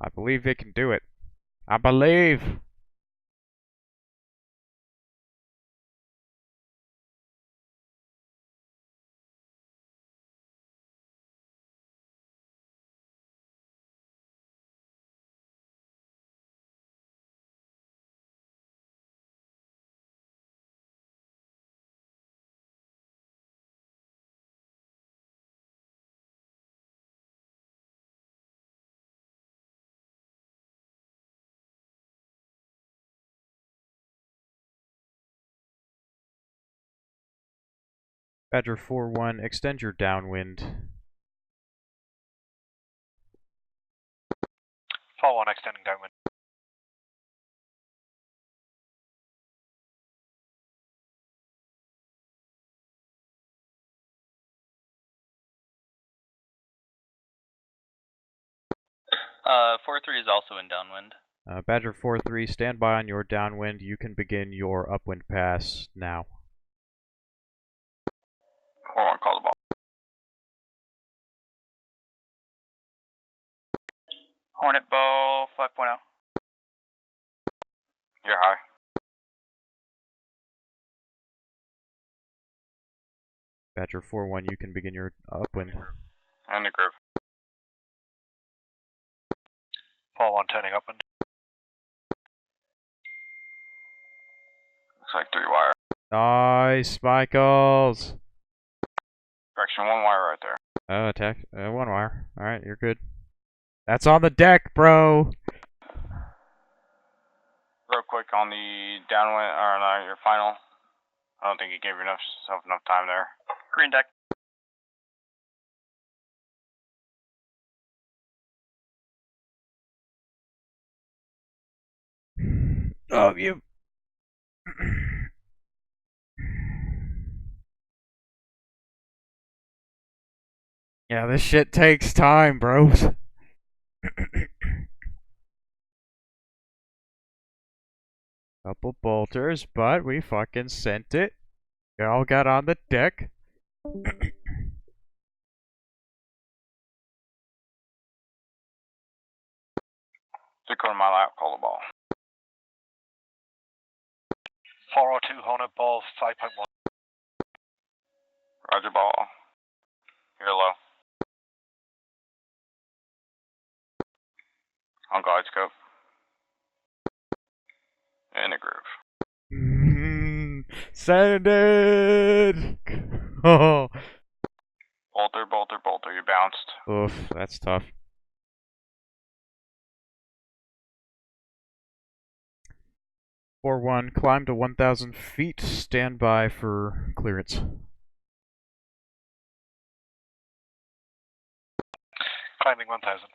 I believe they can do it. I believe! Badger 4-1, extend your downwind. 4-1, extending downwind. Uh, 4-3 is also in downwind. Badger 4-3, stand by on your downwind. You can begin your upwind pass now. 4-1, call the ball. Hornet ball 5.0. You're high. Badger 4-1, you can begin your upwind. And the groove. 4-1, turning upwind. Looks like 3 wire. Nice, Michaels! Correction, 1 wire right there. Oh, attack. 1 wire. Alright, you're good. That's on the deck, bro! Real quick on the downwind, or no, your final. I don't think you gave yourself enough time there. Green deck. Oh, you... Yeah, this shit takes time, bros. Couple bolters, but we fucking sent it. We all got on the deck. 3/4 mile out, call the ball. 402, Hornet ball 5.1. Roger ball. You're low. On glide scope. In a groove. Send it! Oh. Bolter, bolter, bolter. You bounced. Oof, that's tough. Four 1, climb to 1,000 feet. Stand by for clearance. Climbing 1,000.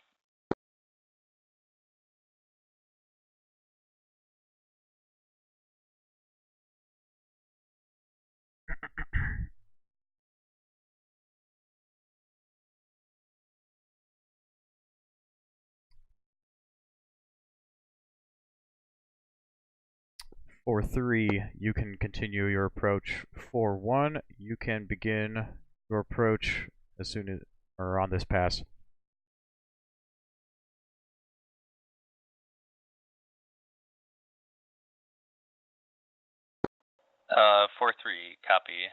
For 3, you can continue your approach. For 1, you can begin your approach as soon as, or on this pass. Uh, 4-3, copy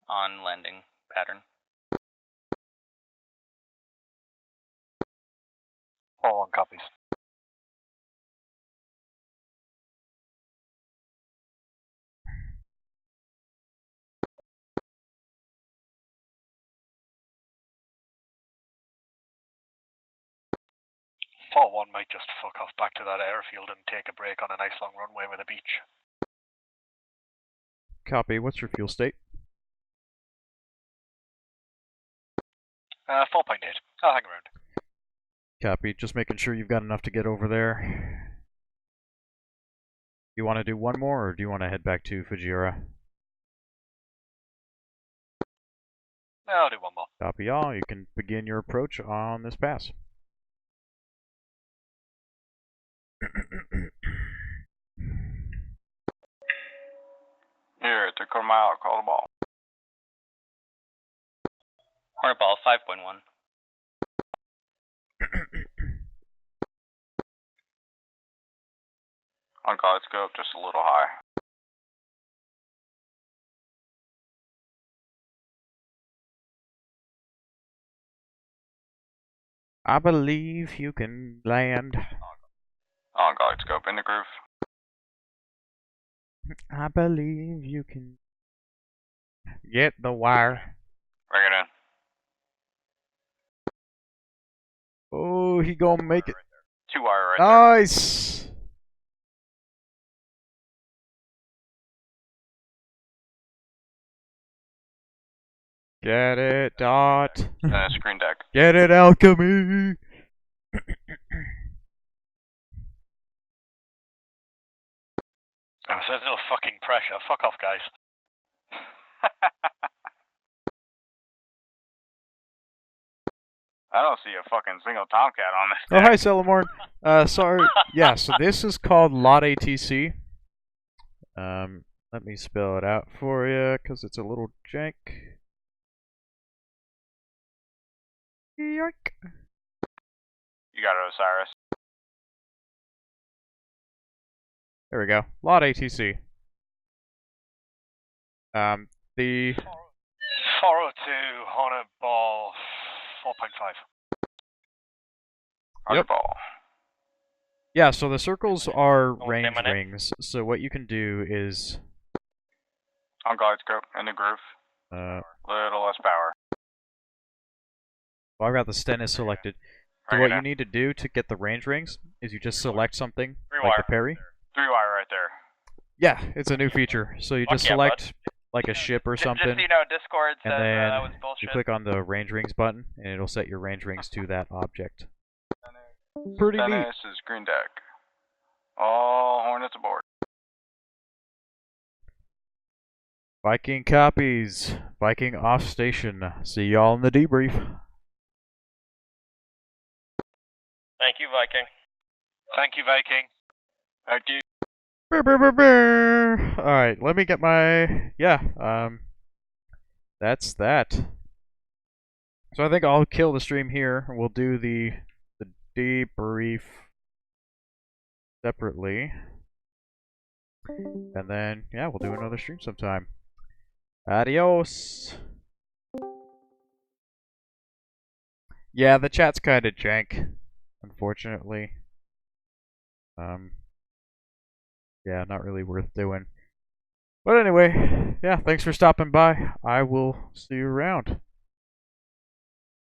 on landing pattern. 4-1 copies. 4-1 might just fuck off back to that airfield and take a break on a nice long runway with a beach. Copy. What's your fuel state? 4.8. I'll hang around. Copy. Just making sure you've got enough to get over there. You want to do one more, or do you want to head back to Fujiura? I'll do one more. Copy all. You can begin your approach on this pass. Here, 3/4 mile, call the ball. Hornet ball 5.1. On guide scope, just a little high. I believe you can land. On guide scope, in the groove. I believe you can get the wire. Bring it in. Oh, he gonna make it. 2 wire right there. Nice. Get it, Dot. Screen deck. Get it, Alchemy. Oh, so there's no fucking pressure. Fuck off, guys. I don't see a fucking single Tomcat on this. Oh, hi, Celamorn. Sorry. Yeah, so this is called Lot ATC. Let me spell it out for you, because it's a little jank. Yoink. You got it, Osiris. There we go. Lot ATC. The 402 Hornet ball 4.5. Yep. Ball. Yeah, so the circles are range minute. rings. So what you can do is On guide scope, in the groove. Little less power. well, I've got the Stennis selected. So Bring what it you in. need to do to get the range rings is you just select something Three like wire. the parry. 3 wire right there. Yeah, it's a new feature. So you just yeah, bud. select like a ship or Just something, so you know, Discord says and then that was you bullshit. click on the range rings button, and it'll set your range rings to that object. Pretty neat. Stennis is green deck. All Hornets aboard. Viking copies. Viking off station. See y'all in the debrief. Thank you, Viking. Thank you, Viking. Thank you. Alright, let me get my... Yeah, that's that. So I think I'll kill the stream here. We'll do the debrief separately. And then, yeah, we'll do another stream sometime. Adios. Yeah, the chat's kind of jank, unfortunately. Yeah, not really worth doing. But anyway, yeah, thanks for stopping by. I will see you around.